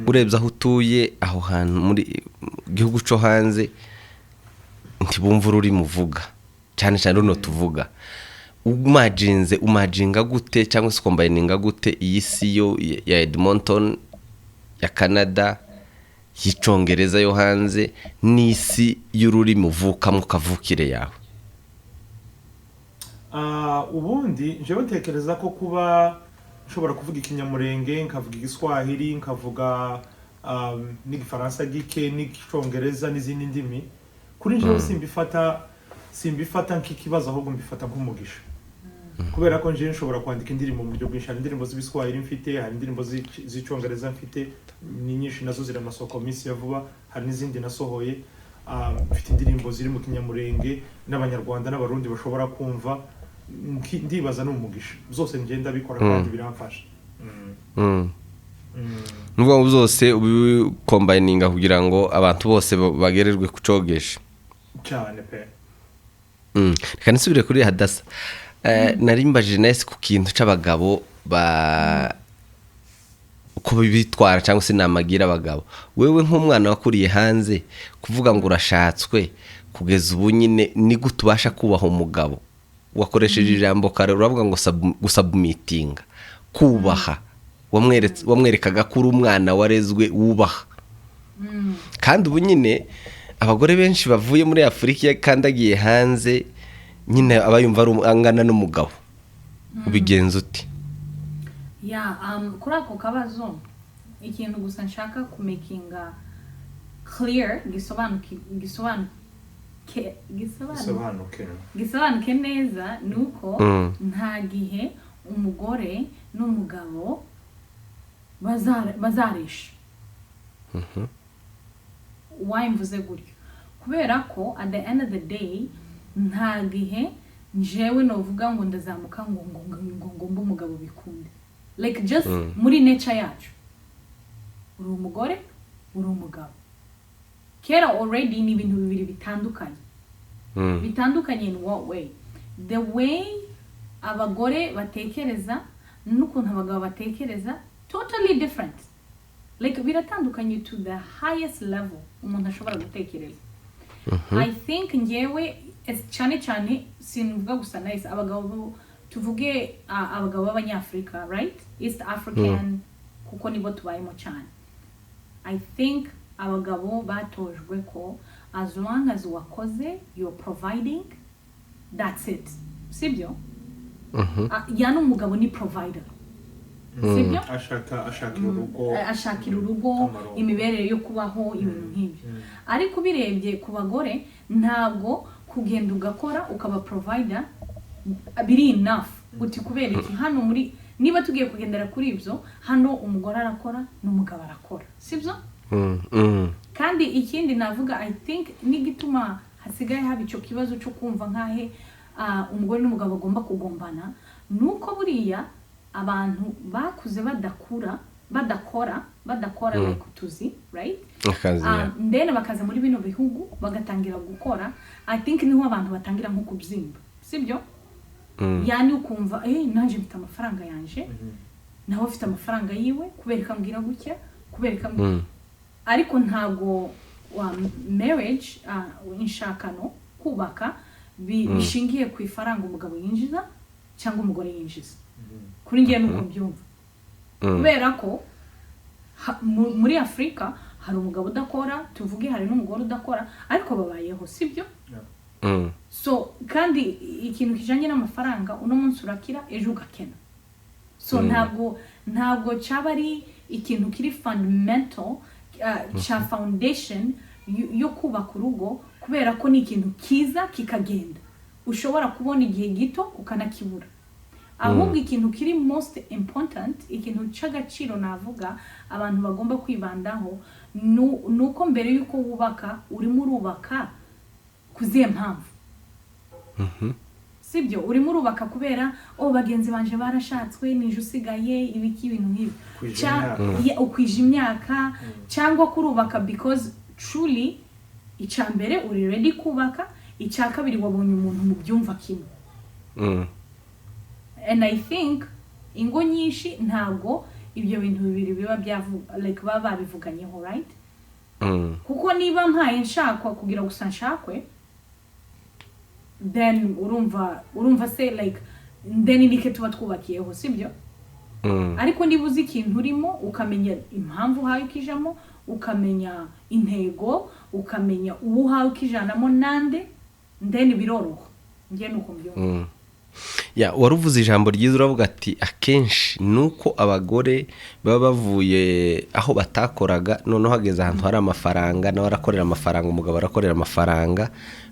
S2: Urebye aho utuye, aho hantu muri gihugu cyo hanze, ntibumva ururi muvuga cyane cyane runo tuvuga. Umajinga gute cyangwa se combininga gute iyi si yo ya Edmonton, ya Canada, y'Icyongereza yo hanze, n'isi y'ururi muvuka mu kavukire yawe?
S3: Ubundi jewe ntekereza ko kuba nshobora kuvuga ikinyamurenge, nkavuga igiswahili, nkavuga n'igifaransa gike, n'icyongereza n'izindi ndimi, kuri jewe simbifata nk'ikibazo, ahubwo mbifata nk'umugisha. Kubera ko nje nshobora kwandika indirimbo mu buryo bwinshi. Hari indirimbo z'ibiswahili mfite, hari indirimbo z'icyongereza mfite, ni nyinshi nazo ziri amasoko minsi ya vuba, hari n'izindi nasohoye. Mfite indirimbo ziri mu kinyamurenge n'abanyarwanda n'abarundi bashobora kumva. Ndibaza n'umugisha, zose ngenda bikora kandi biramfasha.
S2: Nuvuga ngo zose ubikombininga kugira ngo abantu bose bagererwe kucogesha
S3: cyane pe.
S2: Reka nisubire kuri Hadassah. Narimbajije nese ku kintu c'abagabo uko bitwara cyangwa se namagira abagabo. Wewe nk'umwana wakuriye hanze kuvuga ngo urashatswe kugeza ubu nyine ni gutubasha kubaho umugabo wakoresheje ijambo kare uravuga ngo gusubmitinga kubaha wamwerekaga ko uri umwana warezwe wubaha. Kandi ubu nyine abagore benshi bavuye muri Afrika kandi agiye hanze nyine abayumva ari angana n'umugabo. Ubigenza uti?
S1: Kuri ako kabazo ikintu gusa nshaka kumakinga clear gisobanuke neza nuko nta gihe umugore n'umugabo bazarisha. Why mvuze gutyo? Kubera ko at the end of the day nta gihe njewe novuga ngo ndazamuka ngo mbe umugabo bikunde. Like just muri nature yacu uri umugore uri umugabo. Kera already ni ibintu bibiri bitandukanye. Bitandukanye in what way? The way abagore batekereza n'ukuntu abagabo batekereza totally different. Like biratandukanye to the highest level umuntu ashobora gutekereza. I think ngewe cyane sinuvuga gusa nice abagabo tuvuge abagabo b'abanyafrika, right? East African kuko nibo tubayemo cyane. I think abagabo batojwe ko as long as wakoze you're providing, that's it. Sibyo? Yana umugabo ni provider. Sibyo? Ashakira urugo imiberere yo kubaho ibintu nk'ibyo. Ariko birebye ku bagore ntabwo kugenda ugakora ukaba provider biri enough. Uti kubera iki hano muri niba tugiye kugendera kuri ibyo hano umugore arakora n'umugabo arakora. Sibyo? Kandi ikindi navuga I think nigituma hasigaye haba icyo kibazo cyo kumva nkahe umugore n'umugabo bagomba kugombana nuko buriya abantu bakuze badakora like tuzi, right? Ndene bakaza muri bino bihugu bagatangira gukora. I think niho abantu batangira nko kubyimba. Sibyo? Yani ukumva nanje mfite amafaranga yanje naho ufite amafaranga yiwe kubereka mbwira gutya kubereka ariko ntago wa marriage inshakano kubaka bishingiye ku ifaranga umugabo yinjiza cyangwa umugore yinjiza. Kuri ngiye nuko byumva. Kubera ko muri Afrika hari umugabo udakora tuvuge hari n'umugore udakora ariko babayeho. Sibyo? So kandi ikintu kijanye n'amafaranga uno munsi urakira ejo ugakena. So ntabwo cyaba ari ikintu kiri fundamental cha foundation yo kubaka urugo kubera ko ni ikintu kiza kikagenda. Ushobora kubona igihe gito ukanakibura. Ahubwo ikintu kiri most important, ikintu cy'agaciro navuga abantu bagomba kwibandaho nuko mbere yuko wubaka urimo urubaka kuziye mpamvu. Sibyo urimo urubaka kubera bagenzi banje barashatswe nije usigaye ibiki ibintu nk'ibi ukwije imyaka cyangwa kurubaka because truly icambere uri ready kubaka, icyakabiri wabonye umuntu mu byumva kimwe. And I think ingo nyinshi ntabwo ibyo bintu bibiri biba byavuga like baba babivuganyeho, right? Kuko niba mpaye nshakwa kugira gusa nshakwe then urumva say like then nike tuba twubakiyeho. Sibyo? Ariko niba uzi ikintu urimo ukamenya impamvu hawe kijamo ukamenya intego ukamenya uwo hawe kijanamo nande then biroroha. Ngiye nuko mbyumva.
S2: Waruvuze ijambo ryiza uravuga ati akenshi nuko abagore baba bavuye aho batakoraga noneho hageze ahantu hari amafaranga nawe arakorera amafaranga umugabo arakorera amafaranga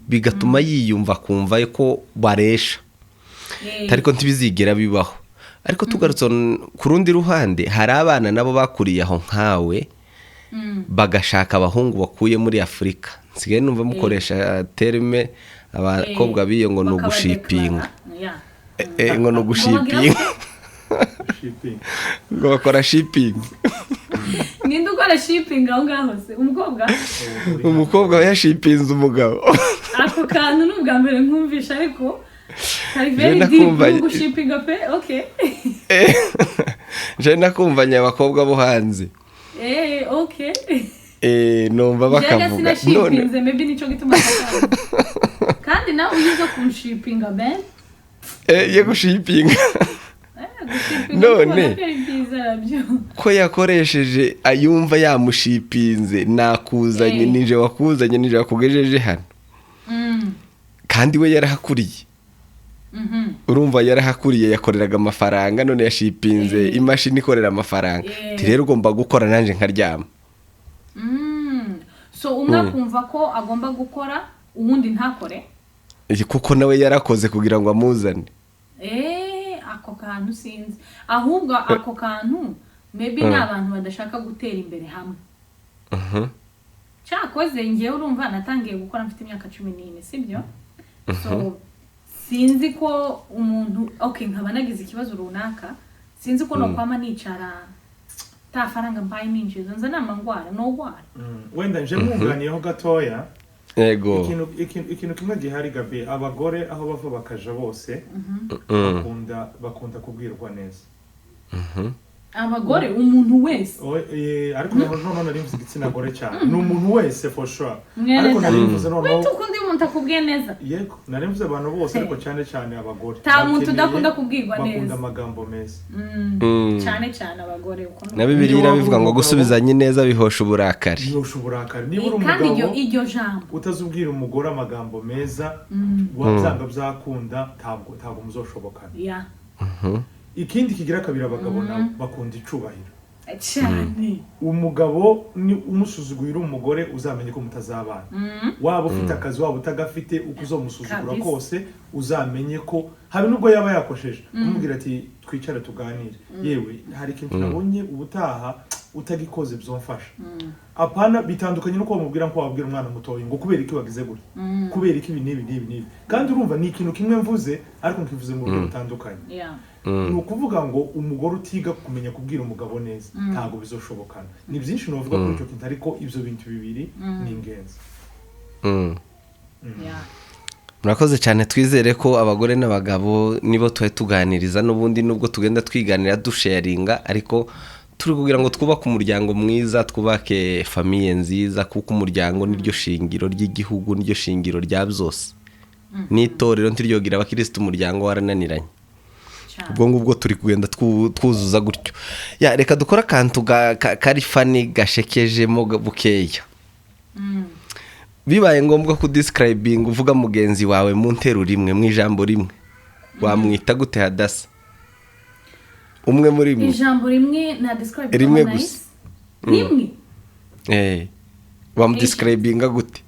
S2: bigatuma yiyumva kumva ko baresha. Ariko ntibizigera bibaho. Ariko tugarutse ku rundi ruhande hari abana nabo bakuriye aho nkawe bagashaka abahungu bakuye muri Afrika. Nsigaye numva mukoresha terme abakobwa biyo ngo nugushipinga. Ngo nugushipinga. Ngo bakora shipping.
S1: Ninde ukora shipping aho ngaho se?
S2: Umukobwa yashipinze umugabo.
S1: Ako kantu n'ubwa mbere nkumvisha ariko hari very deep gushippinga pe. Okay.
S2: je nakumvanye abakobwa bo hanze
S1: okay
S2: numva bakavuga
S1: none maybe nico gituma kandi nawe uyizo kunshipinga ben
S2: ye gushipinga none ko yakoresheje ayumva yamushipinze nakuzanye nije wakuzanye nije wakugejeje hano kandi we yarahakuriye urumva yarahakuriye yakoreraga amafaranga none yashipinze imashini ikorera amafaranga rero ugomba gukora nanje nkaryama
S1: so umwe kumva ko agomba gukora uwundi ntakore
S2: kuko nawe yarakoze kugira ngo amuzane
S1: ako kantu sinzi ahubwo ako kantu maybe n'abantu badashaka gutera imbere hamwe cyakoze ngewe urumva natangiye gukora mfite imyaka 14 sibyo so sinzi ko umuntu okay nkaba nagize ikibazo runaka sinzi ko no kwama nicara ta faranga mbaye ninjiza nza namangwara no gwara
S3: wenda nje mwunganiyeho gatoya
S2: yego
S3: ikintu kimwe gihari gabe abagore aho bava bakaja bose bakunda kubwirwa neza
S1: abagore umuntu wese
S3: ariko none narimvuze igitsina gore cyane ni umuntu wese for sure ariko narimvuze none
S1: tukundi umuntu akubwiye neza
S3: yego narimvuze abantu bose ariko cyane abagore
S1: ta muntu udakunda kubwirwa neza
S3: bakunda amagambo meza
S1: cyane abagore uko
S2: na Bibiliya bivuga ngo gusubizanye neza bihosha uburakari
S3: niba uri umugabo
S1: iryo jambo
S3: utazubwira umugore amagambo meza wabyanga byakunda ntabwo muzoshobokana ikindi kigira kabiri abagabo nabo bakunda icubahiro
S1: cyane
S3: umugabo ni umusuzugura umugore uzamenye ko mutazabana waba ufite akazi waba utagafite uko uzomusuzugura kose uzamenye ko hari nubwo yaba yakosheje umubwira ati twicare tuganire yewe hari ikintu nabonye ubutaha utagikoze bizofasha apana bitandukanye nuko bamubwira ko wabwira umwana mutoyi ngo kubera iki wagize guri kubera iki nibi kandi urumva ni ikintu kimwe mvuze ariko nkivuze mu buryo butandukanye nukuvuga ngo umugore utiga kumenya kubwira umugabo neza ntago bizoshobokana ni byinshi novuga kuri cyo kintu ariko ivyo bintu bibiri ni ingenzi
S2: murakoze cyane twizere ko abagore n'abagabo nibo tuganiriza n'ubundi nubwo tugenda twiganira dusharinga ariko turi kugira ngo twubake umuryango mwiza twubake famille nziza kuko umuryango niryo shingiro ry'igihugu niryo shingiro rya byose n'itorero ntiryogira abakristo umuryango warananiranye ubwo ngubwo turi kugenda twuzuza gutyo reka dukora akantu kari fani gashekejemo bukeya bibaye ngombwa ku describing uvuga mugenzi wawe mu nteruro rimwe mu ijambo rimwe wamwita gute Hadassah umwe muri mwe
S1: ijambo rimwe na describe
S2: rimwe gusa
S1: rimwe
S2: wamdescribinga gute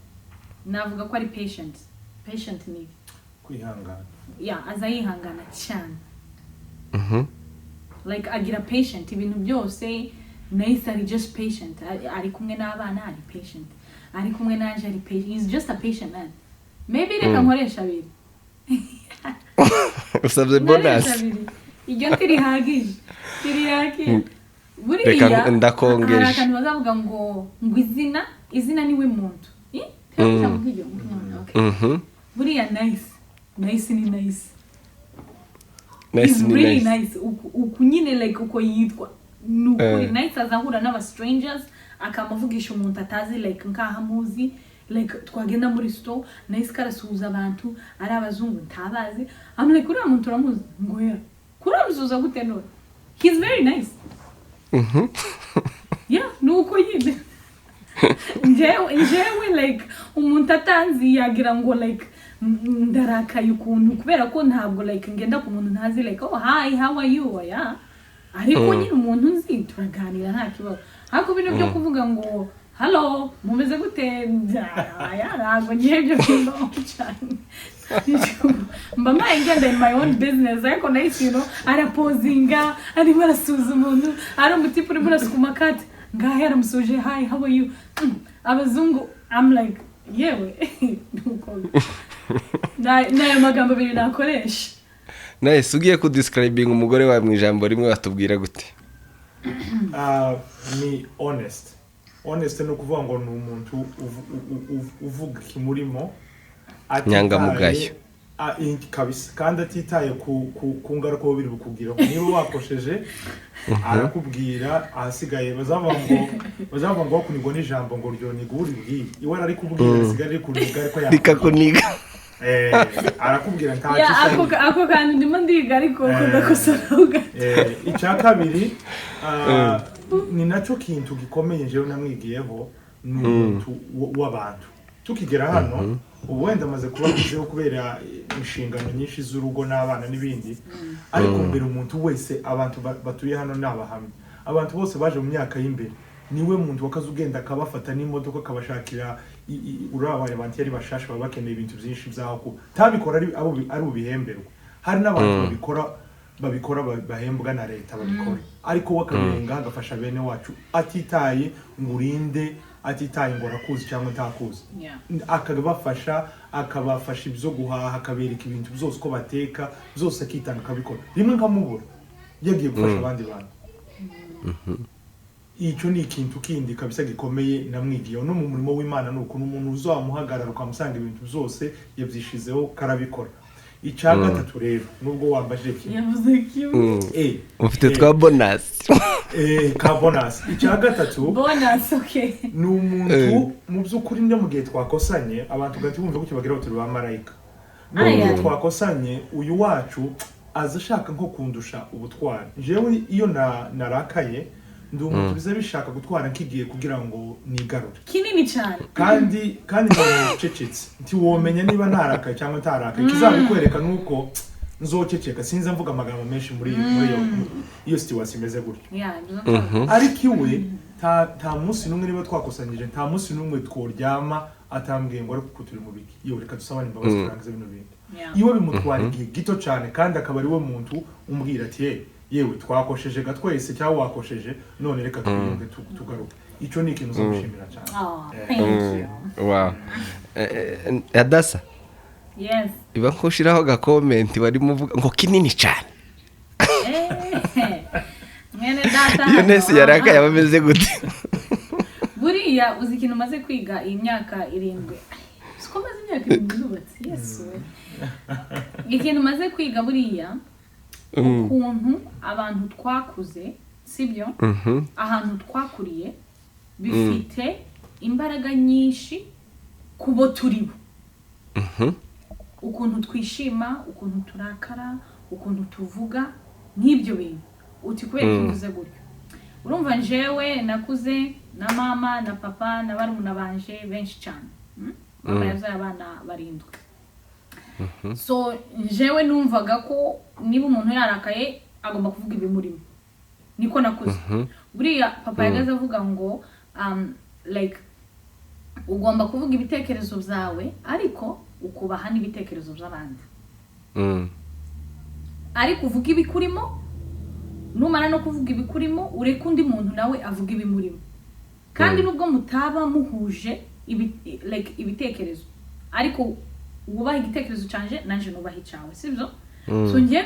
S1: navuga ko ari patient ni
S3: kwihangana
S1: azayihangana cyane like agira patient ibintu byose nice ari just patient ari kumwe n'abana ari patient ari kumwe nanje ari patient he's just a patient man maybe reka nkoresha abiri
S2: usabye bonus
S1: iyo tirihagije buriya ndakongeje hari akantu bazavuga ngo izina niwe muntu buriya nice ni nice really nice uku nyine like uko yitwa nukuri nice azahura n'aba strangers akamuvugisha umuntu atazi like nkahamuzi like twagenda muri store nice karasuhuza abantu ari abazungu ntabazi I'm like uriya muntu uramuzi ngo kuramuzuza gute none he's very nice nuko yine njyewe like umuntu atanzi yagira ngo like ndarakaye ukuntu kubera ko ntabwo like ngenda ku muntu ntazi like oh hi how are you ariko nyine umuntu nzi turaganira nta kibazo ariko bino byo kuvuga ngo hello mumeze gute ntabwo nyebyo kimbaho cyane mba ngenda in my own business ariko nice arapozinga arimo arasuza umuntu ari umutipe urimo arasukuma kati ngaho yaramusuje hi how are you abazungu I'm like yewe nayo magambo abiri nakoresha
S2: nice ugiye ku describing umugore wawe mu ijambo rimwe batubwira gute
S3: ni honest ni ukuvuga ngo ni umuntu uvuga ikimurimo
S2: nyangamugayo
S3: kabisa kandi atitaye ku ngaruka biri bukubwira niba wakosheje arakubwira ahasigaye bazavuga ngo kunigwa n'ijambo ngo ryo niguri bwi iwe ari kubwira asigare kuniga ariko
S2: rikakuniga
S3: arakubwira nta
S1: ako kandi ndimo ndiga ariko kudakosora
S3: icya kabiri ni nacyo kintu gikomeye jewe namwigiyeho n'umuntu w'abantu tukigera hano ubu wenda amaze kuba bizeho kubera inshingano nyinshi z'urugo n'abana n'ibindi ariko mbere umuntu wese abantu batuye hano n'abahamya abantu bose baje mu myaka y'imbere niwe muntu wakaza ugenda akabafata n'imodoka akabashakira urabaye abantu yari bashasha baba bakeneye ibintu byinshi byaho ko tabikora ari ubihemberwa hari n'abantu babikora bahembwa na leta babikora ariko wakabirenga agafasha bene wacu atitaye ngo urinde atitaye ngo arakuzi cyangwa ntakuzi akabafasha ibyo guhaha akabereka ibintu byose uko bateka byose akitanga akabikora rimwe nkamubura yagiye gufasha abandi bantu icyo ni ikintu kindi kabisa gikomeye namwigiyeho no mu murimo w'Imana nuko n'umuntu uzamuhagarara ukamusanga ibintu byose yabyishizeho karabikora icya gatatu rero nubwo wambajije kimwe
S1: yavuze kimwe
S2: ufite twa bonus
S3: ka bonus icya gatatu
S1: bonus okay
S3: ni umuntu mu by'ukuri no mu gihe twakosanye abantu gati bumva ko kibagira turi ba marayika no twakosanye uyu wacu azashaka nko kundusha ubutwari jewe iyo narakaye ndi umuntu biza bishaka gutwara nkigiye kugira ngo nigarure
S1: kinini cyane
S3: kandi ncecetse nti womenya niba narakaye cyangwa ntarakaye kizabikwereka nuko nzoceceka sinza mvuga amagambo menshi muri iyo situation imeze gutyo ariko iwe nta munsi numwe niba twakosanyije nta munsi numwe tworyama atambwiye ngo ariko kuturi mu biki iyo reka dusabane imbabazi turangize bino bintu iwe bimutwara igihe gito cyane kandi akaba ari we muntu umbwira ati yewe twakosheje gatwese cyangwa wakosheje none reka twiyunge tugaruke icyo ni ikintu uzamushimira cyane
S2: wow Hadassah
S1: yes
S2: iba nkushiraho ga comment bari muvuga ngo kinini cyane
S1: mwene data
S2: iyo nese yaraka yabameze gute
S1: buriya uzi ikintu maze kwiga iyi myaka 7 siko maze imyaka 7 nubatse yesu ikintu maze kwiga buriya ukuntu abantu twakuze sibyo ahantu twakuriye bifite imbaraga nyinshi kubo turibo ukuntu twishima ukuntu turakara ukuntu tuvuga nk'ibyo bintu uti kubera kivuze gutyo urumva njewe nakuze na mama na papa na barumuna banje benshi cyane mama yazaye abana 7 so njewe numvaga ko niba umuntu yarakaye agomba kuvuga ibimurimo niko nakuze buriya papa yagaze avuga ngo like ugomba kuvuga ibitekerezo byawe ariko ukubaha n'ibitekerezo by'abandi ariko uvuga ibikurimo numara no kuvuga ibikurimo ureka undi muntu nawe avuga ibimurimo kandi nubwo mutaba muhuje ibitekerezo ariko wubaha igitekerezo canje nanje nubaha icyawe sibyo so ngiye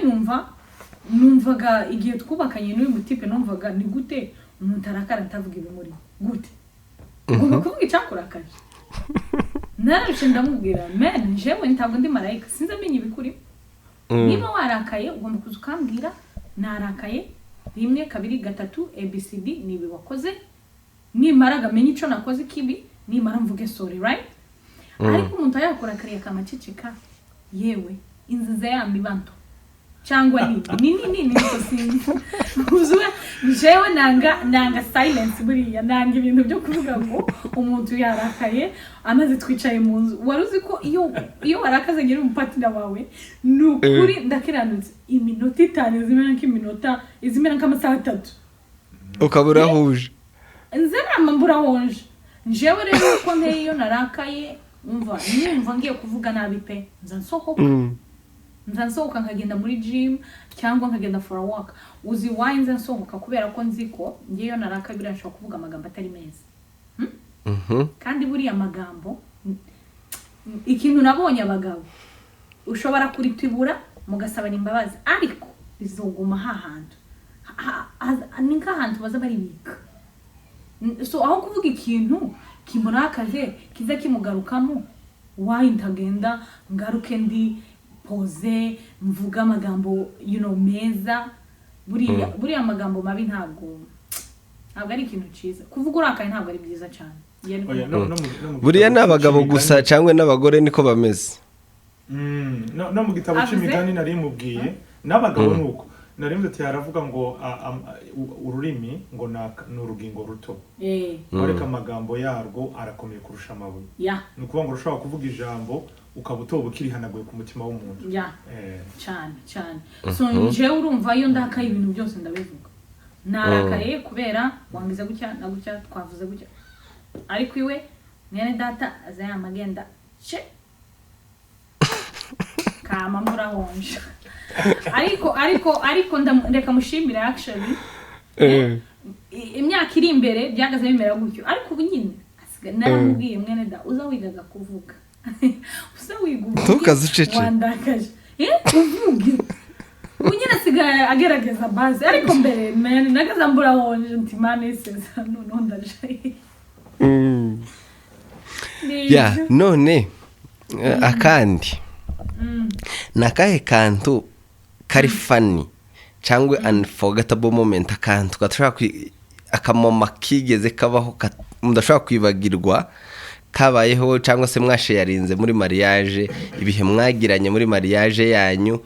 S1: numvaga igihe twubakanye n'uyu mutipe numvaga ni gute umuntu arakara ntavuga ibimuri gute ugomba kuvuga icyakurakaje nararushe ndamubwira man jewe ntabwo ndi marayika sinzi amenye ibikuri niba warakaye ugomba kuza ukambwira narakaye 1 2 3 ABCD nibi wakoze nimara gamenye ico nakoze kibi nimara mvuge sorry right ariko umuntu yakora kariya kamaceceka yewe inziza yambi bantu cyangwa nini niko sinzi uzwe jewe nanga silence buriya nanga ibintu byo kuvuga ngo umuntu yarakaye amaze twicaye mu nzu waruzi ko iyo warakaze nyiri umupatina wawe nukuri ndakiranutse iminota 5 zimera nk'iminota izimera nk'amasaha 3
S2: ukabura huje
S1: nzera mbura honje jewe rero ko nteyo narakaye umva ngiye kuvuga nabi pe nzansohoka nkagenda muri gym cyangwa nkagenda for a walk uzi why nzansohoka kubera ko nzi ko ngiye naraka birashobora kuvuga amagambo atari meza kandi buriya amagambo ikintu nabonye abagabo ushobora kuritibura mugasabana imbabazi ariko bizoguma hahantu ninka hantu baza bari bika so aho kuvuga ikintu kimurakaje kiza kimugarukamo why ntagenda ngaruke ndi pose mvuga amagambo meza buriya amagambo mabi ntabwo ari ikintu cyiza kuvuga urakaye ntabwo ari byiza cyane
S2: buriya ni abagabo gusa cyangwa n'abagore niko bameze
S3: no mu gitabo cy'imigani nari mubwiye n'abagabo nuko narimwe yaravuga ngo ururimi ngo ni urugingo ruto ariko amagambo yarwo arakomeye kurusha amabuye ni ukuvuga ngo ushobora kuvuga ijambo ukaba utoba ukirihanaguye ku mutima w'umuntu
S1: cyane so njyewe urumva iyo ndakaye ibintu byose ndabivuga narakaye kubera wameze gutya na gutya twavuze gutya ariko iwe mwene data azayamagenda kama murahonje ariko ndeka mushimira actually imyaka iri imbere byagaze bimera gutyo ariko ubu nyine naramubwiye mwene da uza wigaga kuvuga uza wiga
S2: tukazucece
S1: wandakaje uvuge ubu nyine asigaye agerageza base ariko mbere nagaza mburahonje nti mane seza noneho ndaje
S2: none akandi nakahe kantu kari funny cyangwa unforgettable moment akantu gashobora akamoma kigeze kabaho mudashobora kwibagirwa kabayeho cyangwa se mwasharinze muri mariage ibihe mwagiranye muri mariage yanyu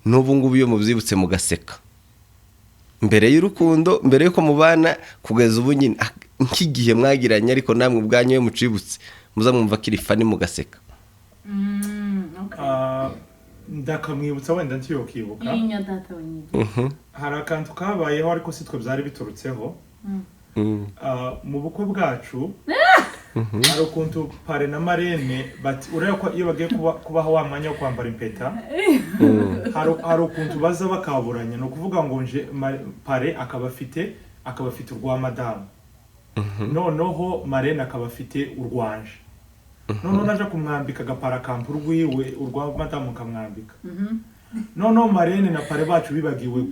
S2: n'ubu ngubu iyo mubyibutse mugaseka mbere y'urukundo mbere yuko mubana kugeza ubu nyine nk'igihe mwagiranye ariko namwe ubwanyu iyo mucibutse muza mwumva kiri funny mugaseka
S3: ndakamwibutsa wenda ntiyokibuka hari akantu kabayeho ariko sitwe byari biturutseho mu bukwe bwacu hari ukuntu pare na marene ureba ko iyo bagiye kubaho wa mwanya wo kwambara impeta hari ukuntu baza bakaburanya ni ukuvuga ngo nje pare akaba afite urwa madamu noneho marene akaba afite urwanje noneho naje kumwambika agapara kampu rwiwe urwa madamu kamwambika noneho marene na pare bacu bibagiwe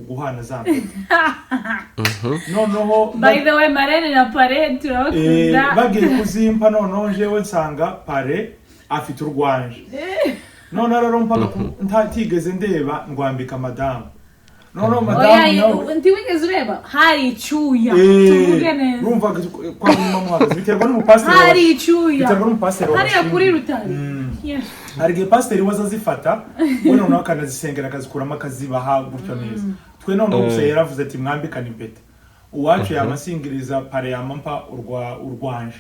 S3: guhana za mpeta noneho
S1: by the way marene na pare turakunda
S3: bagiye kuzimpa noneho jewe nsanga pare afite urwanje noneho rero mpaka ntatigeze ndeba ngwambika madamu noneho madamu nawe
S1: ntiwigeze ureba hari icyuya tuvuge neza
S3: urumva kwa mama muhagaze biterwa n'umupasiteri
S1: hari icyuya
S3: biterwa n'umupasiteri
S1: hari kuri rutari
S3: hari igihe pasiteri waza zifata we noneho akanazisengera akazikuramo akazibaha gutyo neza twe noneho gusa yaravuze ati mwambikane impeta uwacu yamasingiriza pare yamampa urwanje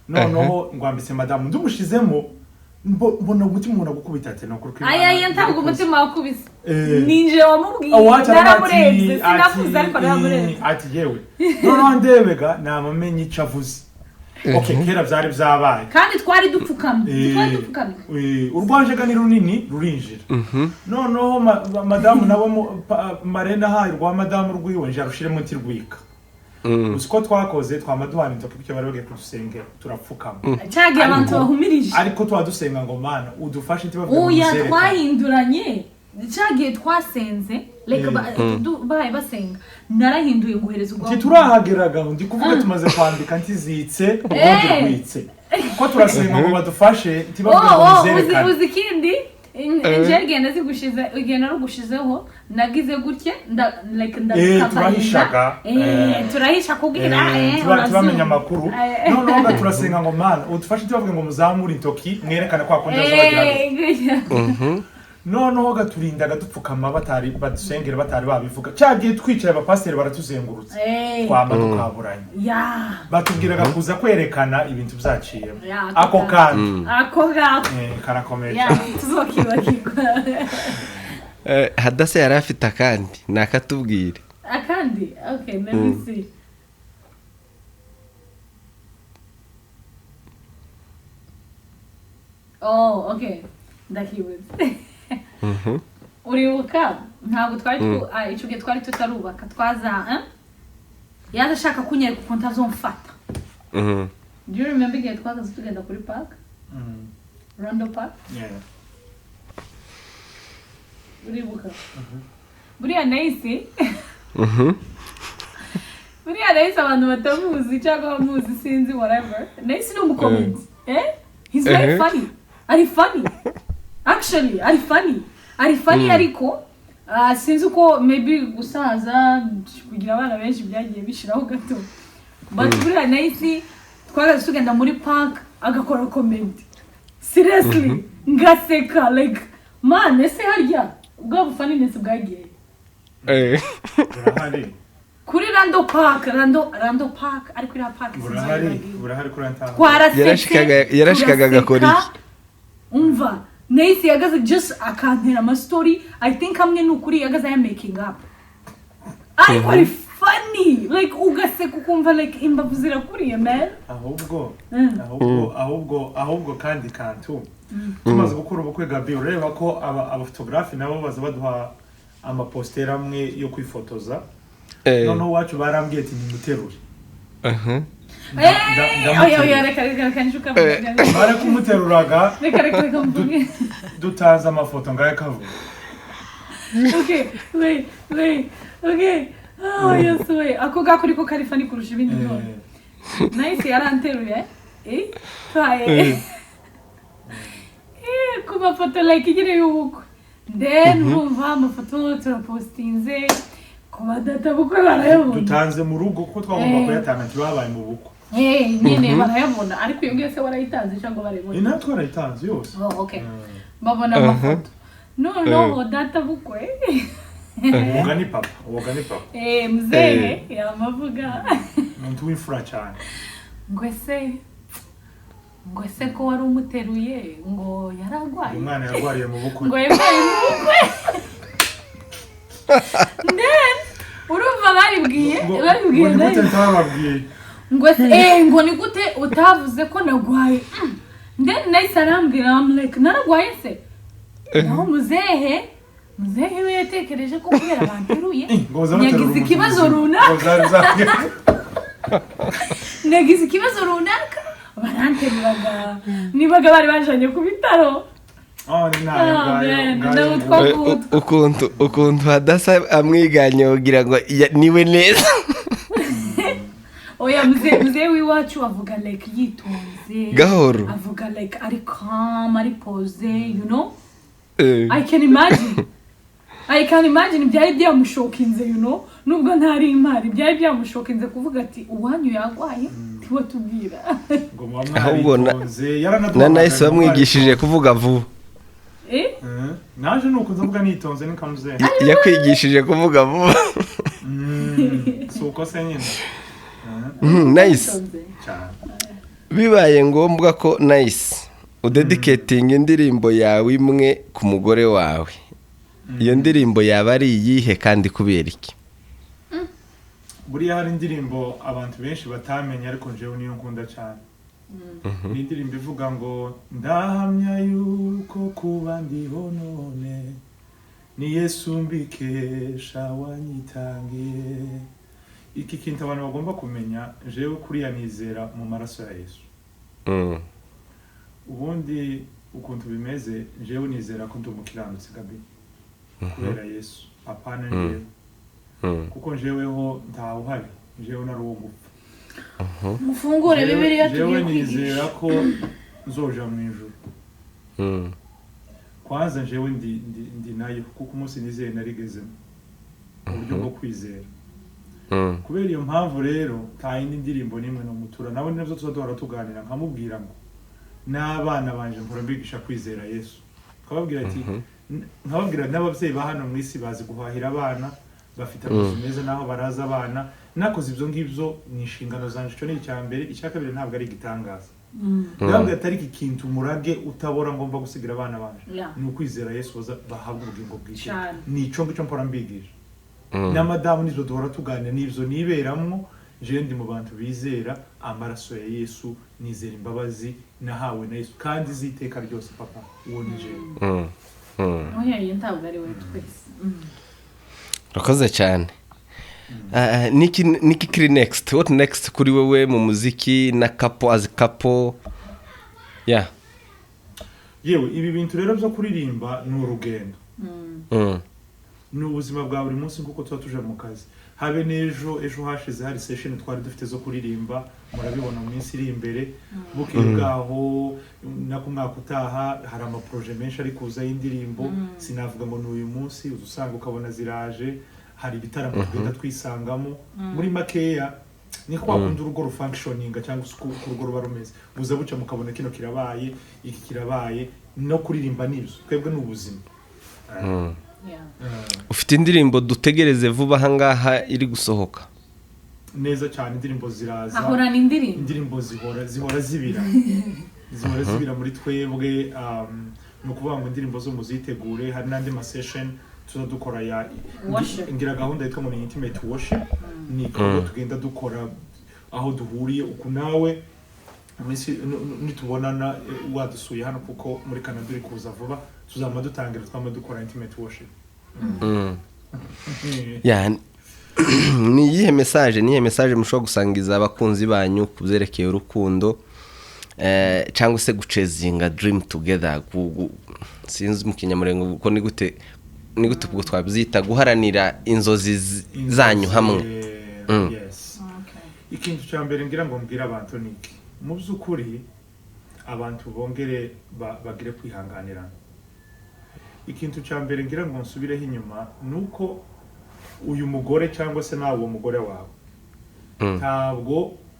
S3: noneho ngwambitse madamu ndumushizemo mbona umutima umuntu agukubita ati nakuru
S1: aya ntabwo umutima wakubise ninje wamubwiye naramurenze sinavuze ariko naramurenze
S3: ati yewe noneho ndebega namamenye icavuze kera byari byabaye
S1: kandi twari dupfukamye
S3: urwanje gani runini rurinjira noneho madamu nabo marena hayi rwa madamu rwiwe nje arushiremo ntirwika usiko twakoze twamaduhana intoki bityo bari bagiye kudusengera turapfukama
S1: cyagiye abantu bahumirije
S3: ariko twadusenga ngo mana udufashe tibavuga
S1: uya twahinduranye cyagiye twasenze bahaye basenga narahinduye nguhereza ubwo
S3: turahageraga ndi kuvuga tumaze kwandika ntizitse ubundi rwitse ko turasenga ngo badufashe tibavuga ngo muzerekane
S1: uzi kindi Njye genda zigushize ugenda rugushizeho nagize gutya
S3: turahishaga
S1: turahisha kubwira
S3: tubamenya amakuru noneho turasenga ngo mana udufashe tubavuge ngo muzamure intoki mwerekane kwa konja zabagira noneho gaturindaga dupfukama batari badusengera batari babivuga cyagiye twicaye abapasiteri baratuzengurutse twama tukaburanye batubwiraga kuza kwerekana ibintu byaciye ako kandi karakomeye
S1: tuzokibagirwa
S2: Hadassah yari afite akandi nakatubwire
S1: akandi okay let me see okay ndakibuze uribuka ntabwo twari icyo gihe twari tutarubaka twaza yaje ashaka kunyereka ukuntu azomfata do you remember igihe twagaze tugenda kuri park Rondo Park uribuka buriya nahise buriya nahise abantu batamuzi cyangwa bamuzi sinzi whatever nahise ni umukomedi he's very funny ari funny actually ari funny ariko sinzi uko maybe gusaza kugira abana benshi byagiye bishiraho gato but buriya nahise twagaze tugenda muri park agakora comedy seriously ngaseka like man ese harya ubwo bufaniness bwagiye
S3: burahari
S1: kuri rando park ariko ira park
S3: burahari kuri anta
S2: yarashikaga agakora iki
S1: umva nahise yagaze just akantera ama story I think hamwe n'ukuri yagaze ya making up ariko ari funny like ugaseka ukumva like imbavu zirakuriye man
S3: ahubwo kandi kantu tumaze gukora ubukwe Gabi ureba ko abafotographe nabo baza baduha amapostera amwe yo kwifotoza noneho wacu barambwiye ati nimuterure reka nshuka bare kumuteruraga reka mvuge dutaza amafoto ngaye kavuga
S1: okay yes wait ako gakuri ko kari funny kurusha ibindi none nice yaranteruye try ku mafoto like igire y'ubukwe then numva amafoto turapostinze ku Ndatabaye barayabona
S3: dutanze mu rugo kuko twagomba kuyatanga kibabaye mu bukwe
S1: nyine barayabona ariko iyo ngese warayitanze cyangwa barayibona
S3: ina twarayitanze yose
S1: okay babona amafoto no Ndatabaye
S3: uwoga ni papa
S1: mzee yamavuga
S3: muntu w'imfura cyane
S1: ngwese ko wari umuteruye ngo yaragwaye
S3: umwana yarwariye mu bukwe
S1: ngo yarwaye mu bukwe then urumva baribwiye ngo ni gute utavuze ko nagwaye then nice arambwira I'm like naragwaye se naho muzehe we yatekereje ko kubera banteruye yagize ikibazo runaka baranteruraga nibaga bari bajanye ku bitaro
S2: ukuntu Hadassah amwiganye ugira ngo niwe neza
S1: oya mzee w'iwacu avuga like yitonze
S2: gahoro
S1: avuga like ari calm ari pose you know I can imagine byari byamushokinze you know nubwo ntari imari byari byamushokinze kuvuga ati uwanyu yagwaye tiwe tubwira
S2: ahubwo na nice bamwigishije kuvuga vuba
S3: naje nuko nzavuga nitonze nikamuze
S2: yakwigishije kuvuga vuba
S3: suko se nyine
S2: nice bibaye ngombwa ko nice udedicating indirimbo yawe imwe ku mugore wawe iyo ndirimbo yaba ari iyihe kandi kubera iki
S3: buriya hari indirimbo abantu benshi batamenya ariko njewe niyo nkunda cyane ni indirimbo ivuga ngo ndahamya yuko kuba ndiho none ni Yesu mbikesha wanyitangiye iki kintu abantu bagomba kumenya jewe kuriya nizera mu maraso ya Yesu ubundi ukuntu bimeze jewe nizera ko ndi umukiranutsi Gabi kubera Yesu apana njewe kuko njeweho ntawuhari njewe nari uwo gupfa
S1: mufungure Bibiliya
S3: jewe nizera ko nzoja mu ijuru kwanza njewe ndi nayo kuko umunsi nizeye narigezemo uburyo bwo kwizera kubera iyo mpamvu rero nta yindi ndirimbo nimwe no mutura nabo nivyo tuzaduhora tuganira nkamubwira ngo n'abana banje mpora mbigisha kwizera Yesu kababwira ati nkababwira n'abavyeyi ba hano mwisi bazi guhahira abana bafite amazu meza naho baraza abana nakoze ibyo ngibyo ni inshingano zanje cyo ni icyambere icyakabiri ntabwo ari gitangaza ntabwo atari ikintu murage utabora ngomba gusigira abana banje ni ukwizera Yesu bahabwa ubugingo bw'iki ni ico ngicyo mpora mbigisha na madamu nizo duhora tuganira n'ivyo niberamwo je ndi mu bantu bizera amaraso ya Yesu nizera imbabazi nahawe na Yesu kandi ziteka ryose papa uwo ni je
S1: oya ntabwo ari we twese
S2: urakoze cyane niki kiri next what next kuri wewe mu muziki na couple as couple
S3: yewe ibi bintu rero byo kuririmba ni urugendo ni ubuzima bwa buri munsi kuko tuba tuje mu kazi habe n'ejo hashize hari session twari dufite zo kuririmba murabibona mu minsi iri imbere bukeye bwaho nako mwaka utaha hari ama projet menshi ari kuza y'indirimbo sinavuga ngo n'uyu munsi uzusanga ukabona ziraje hari ibitaramo tugenda twisangamo muri makeya ni kwa kundi urugo rufunctioninga cyangwa urugo ruba rumeze buza buca mukabona kino kirabaye iki kirabaye no kuririmba nibyo twebwe n'ubuzima.
S2: Ufite indirimbo dutegereze vuba hangaha iri gusohoka?
S3: Neza cyane, indirimbo ziraza.
S1: Ahorana
S3: indirimbo zihora zibira muri twebwe, no kuvuga ngo indirimbo zo muzitegure. Hari n'andi ma session tuzadukora ya ngira gahunda yitwa ngo intimate worship, ni ko tugenda dukora aho duhuriye uku nawe nitubonana wadusuye hano kuko muri Canada uri kuza vuba tuzama dutangira dukora intimate worship. Ni
S2: iyihe message mushobora gusangiza abakunzi banyu kubyerekeye urukundo cyangwa se gucezinga dream together? Sinzi mu kinyamurenge uko ni gute ubwo twabyita guharanira inzozi zanyu hamwe.
S3: Yes. Ikintu cya mbere ngira ngo mbwira abantu niki mu by'ukuri abantu bongere bagire kwihanganirana. Ikintu cya mbere ngira ngo nsubireho inyuma nuko uyu mugore cyangwa se nawe uwo mugore wawe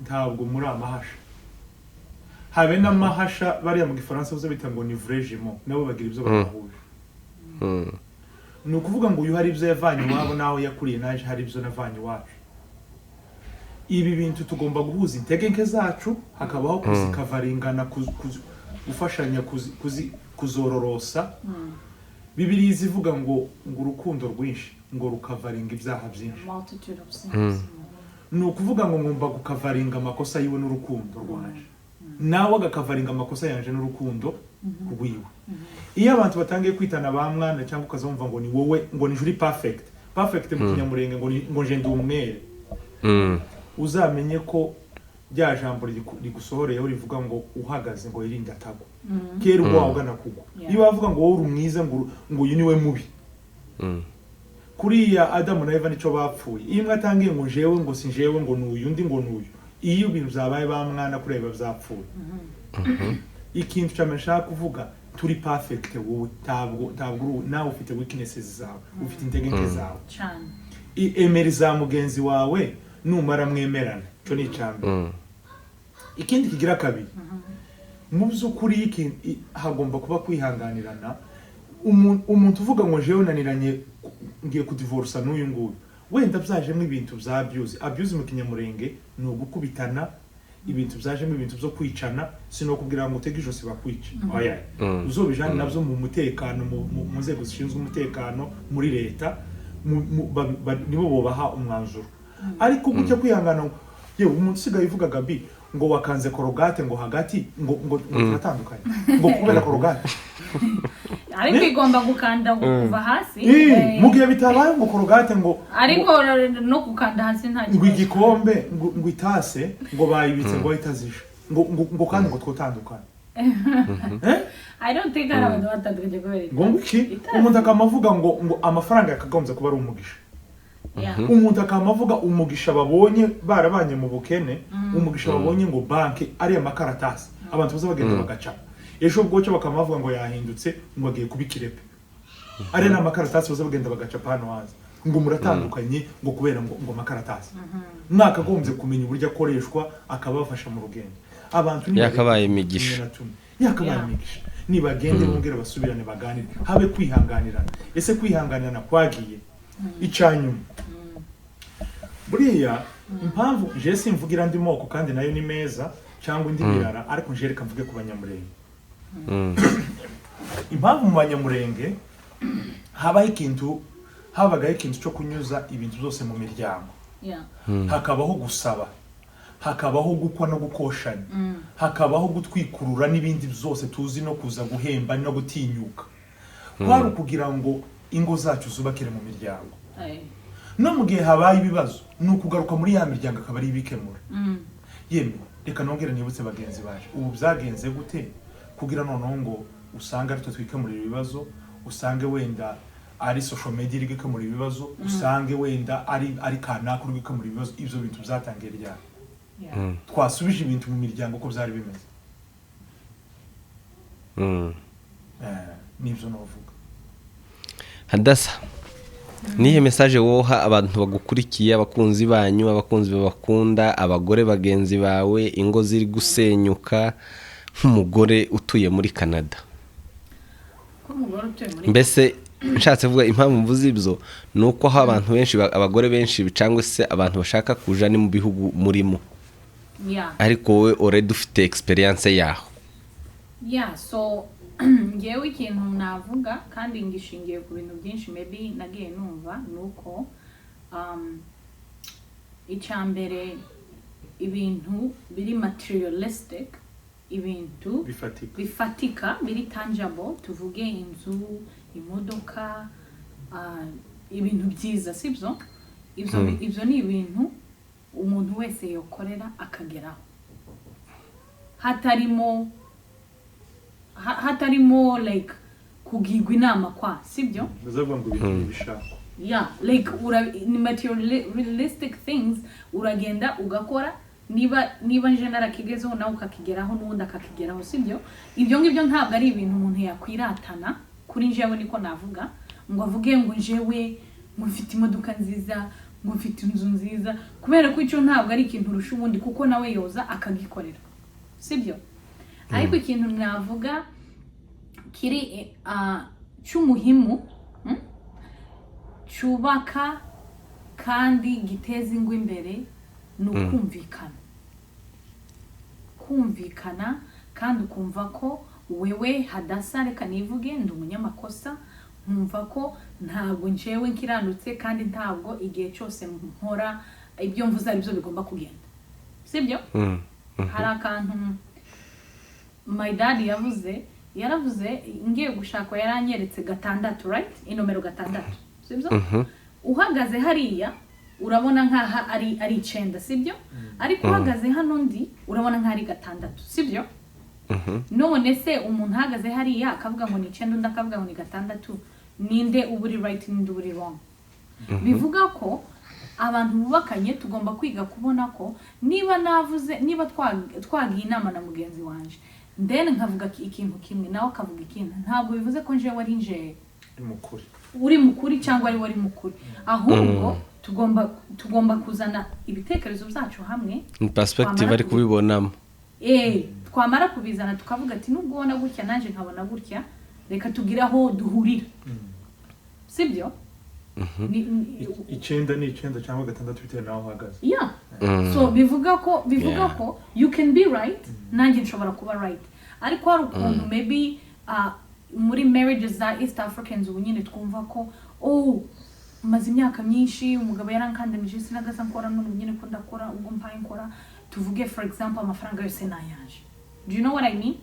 S3: ntabwo muri amahasha, habe n'amahasha bariya mu gifaransa uzo bita ngo ni vrai jumeau, nabo bagira ibyo bahuje. Ni ukuvuga ngo uyu hari ibyo yavanye iwabo naho yakuriye naje hari ibyo navanye iwacu. Ibi bintu tugomba guhuza intege zacu, hakabaho kuzikavaringana, gufashanya kuzororosa. Bibiliya ivuga ngo urukundo rwinshi ngo rukavaringa ibyaha byinshi. Ni ukuvuga ngo ngomba gukavaringa amakosa yiwe n'urukundo rwaje, nawe agakavaringa amakosa yanje n'urukundo rwiwe. Iyo abantu batangiye kwitana ba mwana cyangwa ukazumva ngo ni wowe ngo ni juri perfect mu kinyamurenge ngo nje ndi umwere, uzamenye ko rya jambo rigusohoreyeho rivuga ngo uhagaze ngo yirinda atagwa, kera ubwo wagana kugwa. Iyo bavuga ngo wowe uri mwiza ngo uyu niwe mubi, kuriya Adamu na Eva nico bapfuye. Iyo umwe atangiye ngo jewe ngo si jewe ngo n'uyu undi ngo n'uyu, iyo ibintu byabaye ba mwana kureba byapfuye. Ikintu cyamashaka kuvuga turi perfect, wowe ntabwo nawe ufite weaknesses zawe, ufite intege zawe. Emeri za mugenzi wawe numara mwemerana, cyo ni cyambe. Ikindi kigira kabiri, mu by'ukuri hagomba kuba kwihanganirana. Umuntu uvuga ngo jewe naniranye ngiye kudivorce n'uyu nguyu, wenda byajemo ibintu bya abuse mu kinyamurenge ni ugukubitana, ibintu byajemo ibintu byo kwicana. Sino kubwira ngo utege ijosi bakwica, oya uzobijana nabyo mu mutekano, mu nzego zishinzwe umutekano muri leta, nibo bobaha umwanzuro. Ariko gutya kwihangana, yewe umuntu usigaye uvuga Gabi ngo wakanze korogate ngo hagati ngo turatandukanye ngo kubera korogate,
S1: ariko igomba gukanda kuva hasi
S3: mu gihe bitabaye ngo korogate ngo
S1: ariko no gukanda hasi nta
S3: ngo igikombe ngo itase ngo bayibitse ngo itazisha ngo kandi ngo twotandukanye.
S1: I don't think ari abantu batandukanye kubera
S3: ngo iki umuntu akamavuga ngo amafaranga yakagombye kuba ari umugisha. Umuntu akamavuga umugisha babonye barabanye mu bukene, umugisha babonye ngo banki ari amakaratasi abantu baza bagenda bagaca, ejo ubwo cyo bakamavuga ngo yahindutse ngo agiye kubikirepe, ari n'amakaratasi baza bagenda bagaca hano hanze ngo muratandukanye ngo kubera ngo amakaratasi. Mwakagombye kumenya uburyo akoreshwa akabafasha mu rugendo. Abantu
S2: yakabaye imigisha,
S3: nibagende bongera basubirane baganire, habe kwihanganirana. Ese kwihanganirana kwagiye icanyuma buriya impamvu je simvugira ndi moko kandi nayo ni meza cyangwa indi birara, ariko nje reka mvuge ku banyamurenge. Impamvu mu banyamurenge habagaho ikintu cyo kunyuza ibintu byose mu miryango. Hakabaho gusaba, hakabaho gukwa no gukoshanya, hakabaho gutwikurura n'ibindi byose tuzi no kuza guhemba no gutinyuka. Kwari ukugira ngo ingo zacu zubakire mu miryango. No mu gihe habaye ibibazo ni ukugaruka muri ya miryango akaba ari ibikemura. Yemwe reka nongere nibutse bagenzi baje ubu byagenze gute kugira noneho ngo usanga ari twe twikemurira ibibazo, usange wenda ari social media iri gukemura ibibazo usange wenda ari kanaka uri gukemura ibibazo ivyo bintu byatangiye ryari twasubije ibintu mu miryango ko byari bimeze nivyo novuga.
S2: Hadassah, nihe message woha abantu bagukurikiye, abakunzi banyu, abakunzi babakunda, abagore bagenzi bawe, ingo ziri gusenyuka nk'umugore utuye muri Canada? Mbese nshatse vuga impamvu mvuze ibyo nuko aho abantu benshi abagore benshi cyangwa se abantu bashaka kuja ni mu bihugu murimo ariko wowe already ufite experience yaho.
S1: So ngewe ikintu navuga kandi ngishingiye ku bintu byinshi maybe nagiye numva nuko icyambere ibintu biri materialistic, ibintu bifatika biri tangible, tuvuge inzu, imodoka, ibintu byiza sibyo ibyo ni ibintu umuntu wese yokorera akageraho hatarimo like kugigwa inama kwa sibyo
S3: bizavuga ngo ibintu bishaka
S1: like ni materialistic things uragenda ugakora niba nje narakigezeho nawe ukakigeraho n'ubundi akakigeraho sibyo ibyo ngibyo ntabwo ari ibintu umuntu yakwiratana kuri njewe niko navuga ngo avuge ngo njewe mufite imodoka nziza mufite inzu nziza kubera ko icyo ntabwo ari ikintu urusha ubundi kuko nawe yoza akagikorera sibyo ariko ikintu navuga kiri cy'umuhimu cyubaka kandi giteza ingo imbere no kumvikana kandi ukumva ko wewe Hadassah reka nivuge ndi umunyamakosa nkumva ko ntabwo njewe nkiranutse kandi ntabwo igihe cyose nkora ibyo mvuze ari byo bigomba kugenda sibyo hari akantu my dad yaravuze ngiye gushaka yaranyeretse 6 right inomero 6 sibyo uhagaze hariya urabona nkaha ari 9 sibyo ariko uhagaze hano ndi urabona nka ari 6 sibyo none se umuntu uhagaze hariya akavuga ngo ni 9 undi akavuga ngo ni 6 ninde uburi right ninde uburi wrong bivuga ko abantu bubakanye tugomba kwiga kubona ko niba twagiye inama na mugenzi wanje then nkavuga ikintu kimwe nawe akavuga ikintu ntabwo bivuze ko nje wari nje uri mukuri cyangwa ari wari mukuri ahubwo tugomba kuzana ibitekerezo byacu hamwe
S2: perspective ari kubibonamo
S1: twamara kubizana tukavuga ati nubwo ubona gutya nanje nkabona gutya reka tugiraho duhurira sibyo
S3: icyenda cyangwa 6 bitewe naho uhagaze
S1: so bivuga ko you can be right nanjye nshobora kuba right ariko hari ukuntu maybe muri marriages za East Africans ubu nyine twumva ko maze imyaka myinshi umugabo yarankandamije sinagaza nkora n'ubu nyine ko ndakora ubwo mpaye nkora tuvuge for example amafaranga yose nayaje. Do you know what I mean?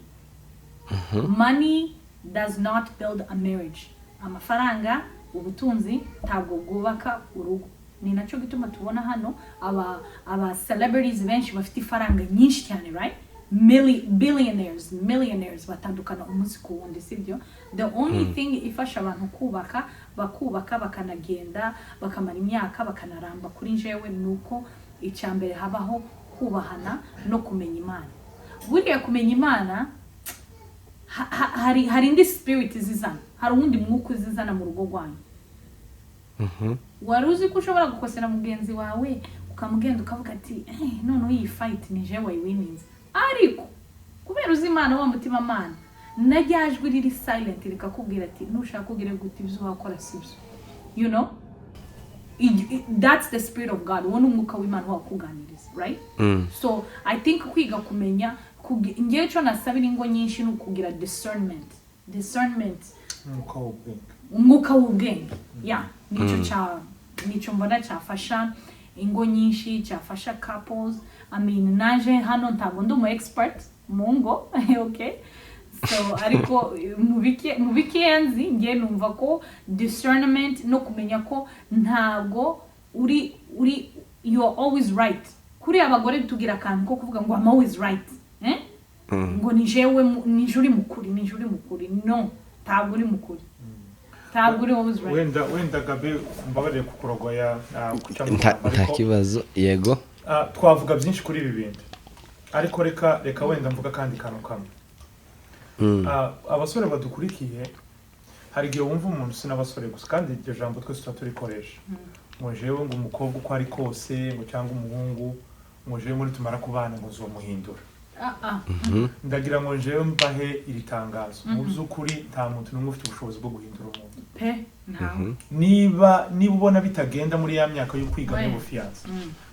S1: Money does not build a marriage. Amafaranga ubutunzi ntabwo bwubaka urugo. Ni nacyo gituma tubona hano aba celebrities benshi bafite ifaranga nyinshi cyane, right? Millionaires batandukana umunsi ku wundi sibyo. The only thing ifasha abantu bakubaka bakanagenda bakamara imyaka bakanaramba kuri njewe nuko icyambere habaho kubahana no kumenya Imana. Buriya kumenya Imana hari indi spirit zizana, hari undi mwuka zizana mu rugo rwanyu. Waruzi ko ushobora gukosera mugenzi wawe ukamugenda ukavuga ati none iyi fight ni je wayiwinze, ariko kubera uzi Imana wa mutima Mana najyajwe riri silent rikakubwira ati nushaka kugira gute ibyo wakora sibyo, you know, that's the spirit of God, wona umwuka w'Imana wakuganiriza, right? So I think kwiga kumenya ngiye cyo nasabira ingo nyinshi no kugira discernment umwuka w'ubwenge. Nico mbona cyafasha ingo nyinshi, cyafasha couples. I mean naje hano ntabwo ndi expert mu ngo okay, so ariko mu bikenzi ngiye numva ko discernment no kumenya ko ntabwo uri you are always right. Kuri abagore tugira kantu ko kuvuga ngo I'm always right, ngo ni jewe ni juri mukuri no ntabwo uri mukuri. ntabwo uri wowe uzwi
S3: wenda gabe mbabarire kukurogoya
S2: nta kibazo yego
S3: twavuga byinshi kuri ibi bintu ariko reka wenda mvuga kandi kantu kamwe abasore badukurikiye hari igihe wumva umuntu si n'abasore gusa kandi iryo jambo twese tuba turikoresha ngo jewe ngo umukobwa uko ari kose ngo cyangwa umuhungu ngo jewe muri tumara kubana ngo uzomuhindura ndagira ngo jewe mbahe iri tangazo mu by'ukuri nta muntu n'umwe ufite ubushobozi bwo guhindura umuntu
S1: pe ntawe
S3: niba ubona bitagenda muri ya myaka yo kwiga n'ubufiyanse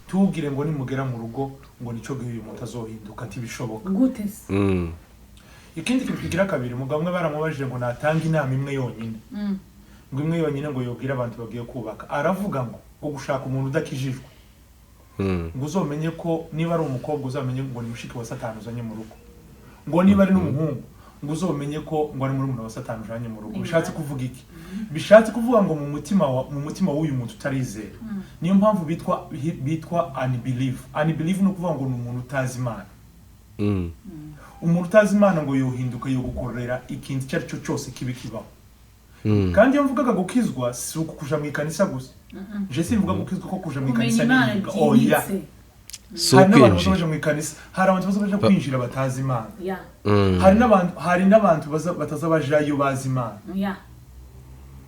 S3: tubwire ngo nimugera mu rugo ngo nico gihe uyu muntu azohinduka ntibishoboka
S1: gute se
S3: ikindi kintu kigira kabiri umugabo umwe baramubajije ngo natanga inama imwe yonyine ngo imwe yonyine ngo yobwire abantu bagiye kubaka aravuga ngo gushaka umuntu udakijijwe ngo uzomenye ko niba ari umukobwa uzamenye ngo ni mushiki wa Satani uzanye mu rugo ngo niba ari n'umuhungu ngo uzomenye ko ngo ari muri wa Satani uzanye mu rugo bishatse kuvuga iki bishatse kuvuga ngo mu mutima w'uyu muntu utarizera niyo mpamvu bitwa unbelief no kuvuga ngo ni umuntu utazi Imana umuntu utazi Imana ngo yohinduka yo gukorera ikintu icyo ari cyo cyose kibi kibaho kandi iyo mvugaga gukizwa si ukuja mu ikanisa gusa je simvuga gukizwa ko kuja mu ikanisa ni oya hari n'abantu baje mu ikanisa hari abantu baje kwinjira batazi Imana hari n'abantu batazabajayo bazi Imana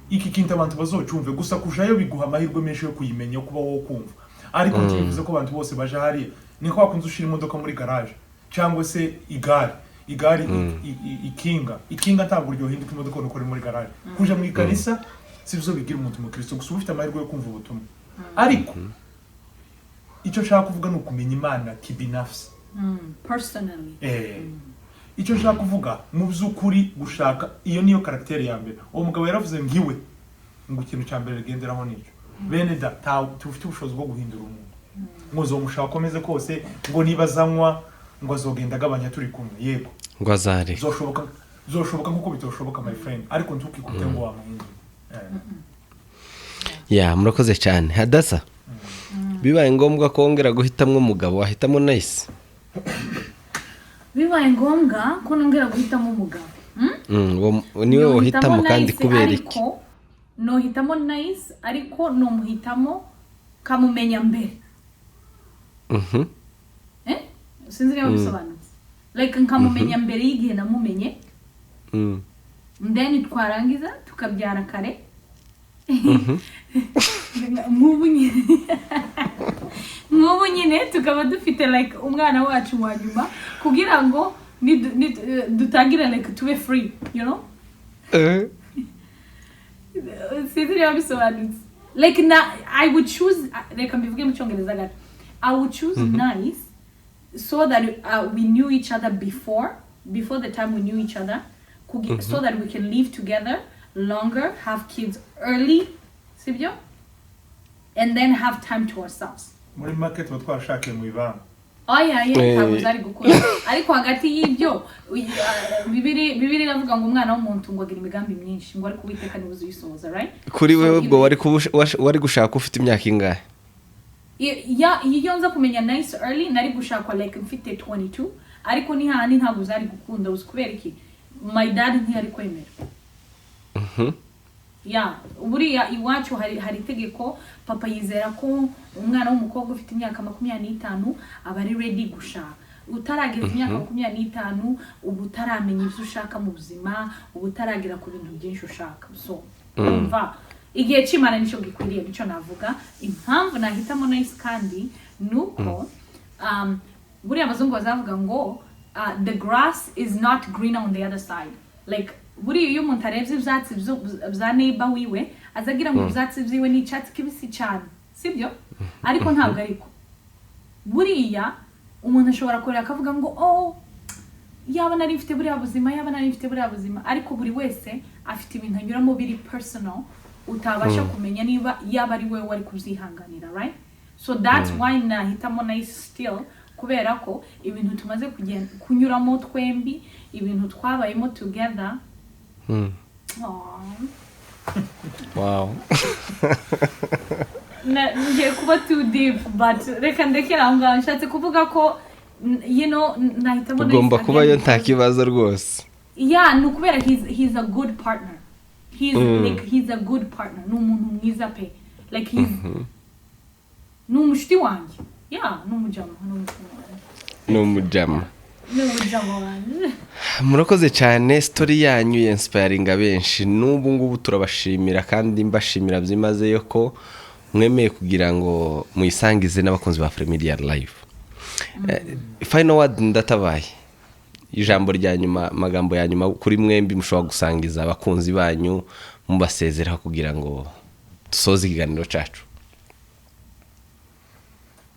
S3: iki kintu abantu bazocumve gusa kujayo biguha amahirwe menshi yo kuyimenya kuba wo kumva ariko ntibivuze ko abantu bose baje hari niko wakunze ushira imodoka muri garage cyangwa se igare ikinga ntabwo ryohinduka imodoka nuko muri garage kuja mu ikanisa sivyo bigira umuntu mu Kristo gusa ufite amahirwe yo kumva ubutumwa ariko icyo nshaka kuvuga ni ukumenya Imana kibinafsi
S1: personally
S3: icyo nshaka kuvuga mu by'ukuri gushaka iyo niyo karaktere ya mbere uwo mugabo yaravuze ngiwe ngo ikintu cya mbere genderaho nicyo bene da tufite ubushobozi bwo guhindura umuntu ngo zomushaka komeze kose ngo niba zanywa ngo azogenda agabanya turi kumwe yego
S2: ngo azare
S3: zoshoboka nkuko bitoshoboka my friend ariko ntukikute ngo wamahindura
S2: murakoze cyane Hadassah bibaye ngombwa ko wongera guhitamwo umugabo wahitamo Nice
S1: bibaye ngombwa ko nongera guhitamo umugabo
S2: niwe wohitamo kandi kubera iki
S1: nohitamo Nice ariko nomuhitamo kamumenya mbere sinzi niba bisobanutse like nkamumenya mbere y'igihe namumenye then twarangiza tukabyara kare nk'ubu nyine tukaba dufite like umwana wacu wa nyuma kugira ngo dutangire like tube free you know sinzi niba bisobanutse like I would choose reka mbivuge mu cyongereza gato I would choose Nice so that we knew each other before the time we knew each other so that we can live together longer, have kids early, sibyo, and then have time to ourselves.
S3: Muri market batwashake mu ibanga.
S1: Ntabwo zari gukora ariko hagati y'ibyo bibiri navuga ngo umwana w'umuntu ngo agira imigambi myinshi ngo ari kubiteka nibuze uyisoza right
S2: kuri wewe ubwo wari gushaka ufite imyaka ingahe
S1: iyo nza kumenya Nice early nari gushaka like mfite 22 ariko ni handi ntabwo zari gukunda uzikubera iki my dad ntiyari kwemera buriya iwacu hari itegeko papa yizera ko umwana w'umukobwa ufite imyaka 25 aba ari ready gushaka utarageza imyaka 25 ubu utaramenya ibyo ushaka mu buzima ubu utaragera ku bintu byinshi ushaka so umva igihe cy'Imana nicyo gikwiriye nicyo navuga impamvu nahitamo Nice kandi nuko buriya abazungu bazavuga ngo the grass is not greener on the other side like buriya iyo umuntu arebye ibyatsi bya neighbor wiwe azagira ngo ibyatsi byiwe ni icyatsi kibisi cyane sibyo ariko ntabwo ariko buriya umuntu ashobora kureba akavuga ngo yaba nari mfite buriya buzima ariko buri wese afite ibintu anyuramo biri personal utabasha kumenya niba yaba ari wewe wari kubyihanganira right so that's why nahitamo Nice still kubera ko ibintu tumaze kunyuramo twembi ibintu twabayemo together
S2: wow
S1: ngiye kuba too deep but reka ndekera aho ngaho nshatse kuvuga ko nahitamo
S2: ugomba kuba yo nta kibazo rwose
S1: ni ukubera he's a good partner he's a good partner n'umuntu mwiza pe like he's n'umushiti wanjye n'umujama wanjye
S2: murakoze cyane story yanyu inspiring abenshi n'ubu ngubu turabashimira kandi mbashimira byimazeyo ko mwemeye kugira ngo muyisangize n'abakunzi ba Afrimedia final word Ndatabaye ijambo rya nyuma magambo ya nyuma kuri mwembi mushobora gusangiza abakunzi banyu mubasezeraho kugira ngo dusoze ikiganiro cyacu.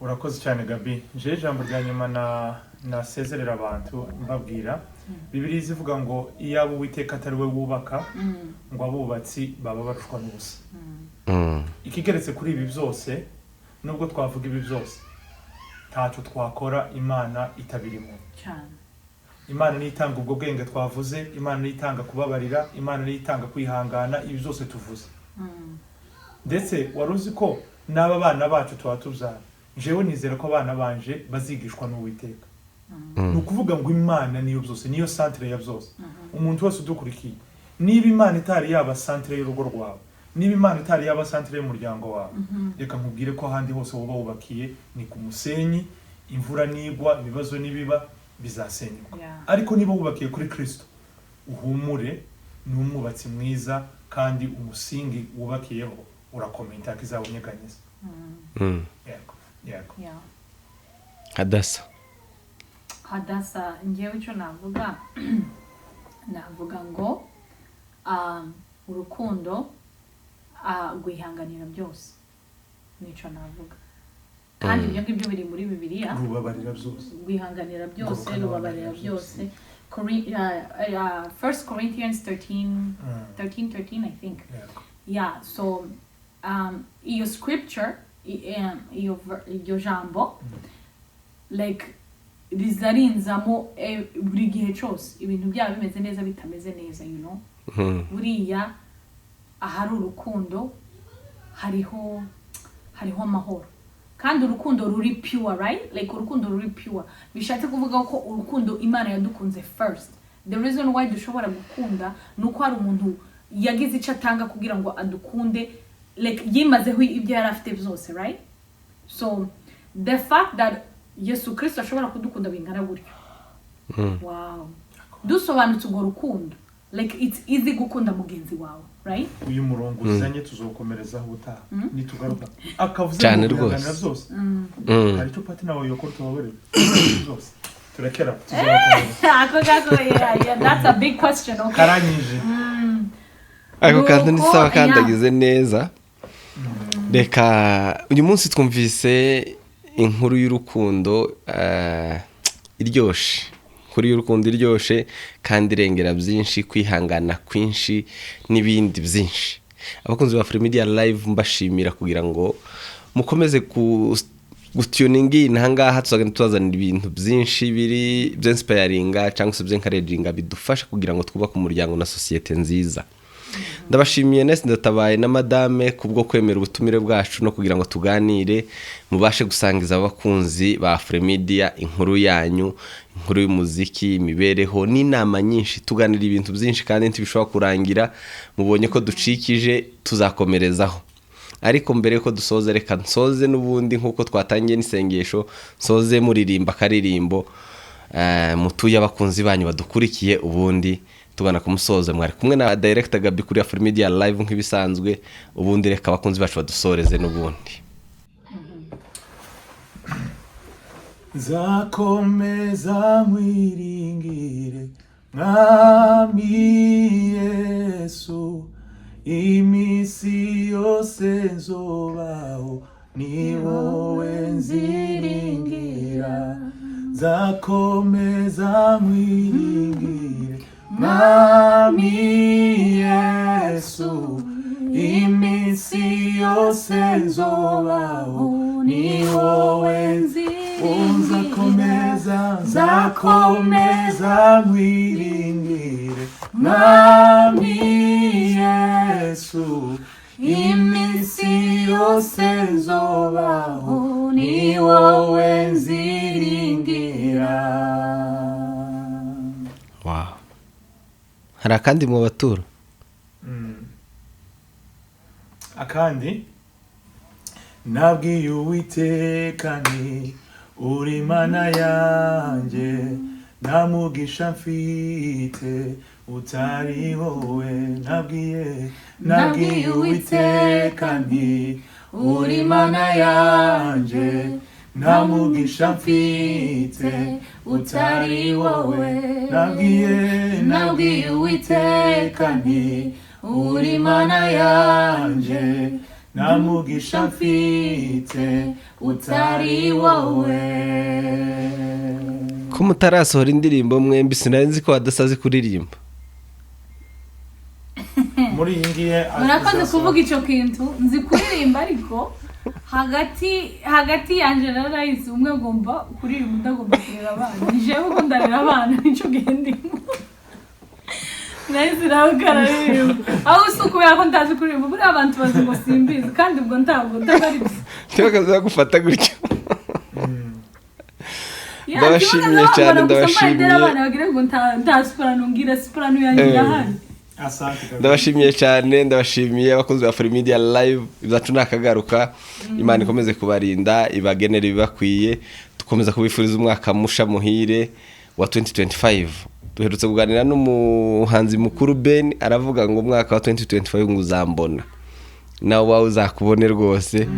S3: Urakoze cyane Gabi. Je ijambo rya nyuma nasezerera abantu mbabwira Bibiliya ivuga ngo iyabo Uwiteka atari we wubaka ngo abubatsi baba barushwa n'ubusa. Ikigeretse kuri ibi byose nubwo twavuga ibi byose tacu twakora Imana itabirimo cyane. Imana ni itanga ubwo bwenge twavuze, Imana ni itanga kubabarira, Imana ni itanga kwihangana, ibi byose tuvuze. Ndetse waruzi ko n'aba bana bacu twatubyara jewe nizera ko abana banje bazigishwa n'Uwiteka. Nukuvuga ngo Imana niyo byose, niyo centre ya byose. Umuntu wese udukurikiye niba Imana itari yaba centre y'urugo rwawe, niba Imana itari yaba centre y'umuryango wawe, reka nkubwire ko handi hose woba wubakiye ni ku musenyi, imvura nigwa, ibibazo nibiba bizasenyuka. Ariko niba wubakiye kuri Kristo uhumure, ni umwubatsi mwiza kandi umusingi wubakiyeho urakomenta kizawunyeganyeza. Yego.
S1: Hadassah njyewe icyo navuga ngo urukundo guhihanganira byose nico navuga kandi ibyo ngibyo biri muri Bibiliya.
S3: Rubabarira byose,
S1: guhihanganira byose, rubabarira byose. 1 Corinthians 13 I think. So iyo scripture iyo jambo like rizarinzamo buri gihe cyose ibintu byaba bimeze neza bitameze neza, you know. Buriya ahari urukundo hariho amahoro kandi urukundo ruri pure, right? Like urukundo ruri pure bishatse kuvuga ko urukundo Imana yadukunze first. The reason why dushobora gukunda nuko hari umuntu yagize icyo atanga kugira ngo adukunde, like yimazeho ibyo yari afite byose, right? So the fact that Yesu Kristo ashobora kudukunda bingana gutyo, wow, dusobanutse urwo rukundo, like it's easy gukunda mugenzi wawe, right? Uyu murongo uzanye tuzokomerezaho ubutaha nitugaruka akavuze cyane rwose. Hari cyo pati nawe yokora tubabarira byose turekera tuzakomeza. That's a big question, okay? Karanyije
S2: ako kandi ni sawa kandi agize neza. Reka uyu munsi twumvise inkuru y'urukundo iryoshe, kuri y'urukundo iryoshe kandi irengera byinshi, kwihangana kwinshi n'ibindi byinshi. Abakunzi ba Afrimedia mbashimira kugira ngo mukomeze gutuninga ntangaha tuzagenda tuzanira ibintu byinshi biri by'inspiringa cyangwa se by'encouraginga bidufasha kugira ngo twubake umuryango na societe nziza. Ndabashimiye Ndatabaye na madame kubwo kwemera ubutumire bwacu no kugira ngo tuganire mubashe gusangiza abakunzi ba Afrimedia inkuru yanyu, inkuru y'umuziki, imibereho n'inama nyinshi, tuganira ibintu byinshi kandi ntibishobora kurangira. Mubonye ko ducikije tuzakomerezaho, ariko mbere ko dusoze reka nsoze n'ubundi nkuko twatangiye n'isengesho, nsoze muririmba karirimbo mutuye abakunzi banyu badukurikiye, ubundi tugana kumusoza. Mwari kumwe na director Gabi kuri Afrimedia live nk'ibisanzwe, ubundi reka abakunzi bacu badusoreze n'ubundi.
S3: Zakomeza mwiringire mwami Yesu, imisi yose nzobaho ni wowe nziringira. Zakomeza mwiringire mwami Yesu, imisi yose nzobaho ni wowe nziringira. Zakomeza mwiringire mwami Yesu, imisi yose nzobaho ni wowe nziringira.
S2: Wow. Hari akandi mu batura?
S3: akandi nabwiye Uwiteka nti uri Imana yanjye nta mugisha mfite utari wowe nabwiye Uwiteka nti uri Imana yanjye nta mugisha mfite utari wowe nabwiye Uwiteka nti uri Imana yanjye nta mugisha mfite utari wowe.
S2: ko mutarasohora indirimbo mwembi sinari nzi ko Hadassah azi kuririmba.
S3: Muri iyi ngiye
S1: murakoze kuvuga icyo kintu nzi kuririmba ariko hagati yanje na Rais umwe agomba kuririmba udagomba kurera abana nije uko ndarera abana nicyo gendimo Rais rawukararirimba aho usukubera ko ndazi kuririmba buri abantu bazi ngo simbizi kandi ubwo ntabwo ndabari
S2: Tibakaza gufata gutyo. Ndabashimiye cyane ndabashimiye.
S1: Abana bagire ngo nta soprano ngira soprano yanjye yahari.
S2: Ndabashimiye cyane ndabashimiye abakunzi ba afrimedialive bizacu nakagaruka Imana ikomeze kubarinda ibagenera ibakwiye dukomeza kubifuriza umwaka musha muhire wa 2025. Duherutse kuganira n'umuhanzi mukuru Ben aravuga ngo umwaka wa 2025 nguzambona nawe wawe uzakubone rwose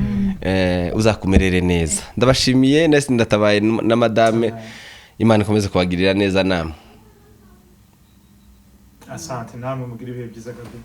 S2: uzakumerere neza. Ndabashimiye nese Ndatabaye na madame Imana ikomeze kubagirira neza namwe.
S3: Asante namwe mugira ibihe byiza gabi.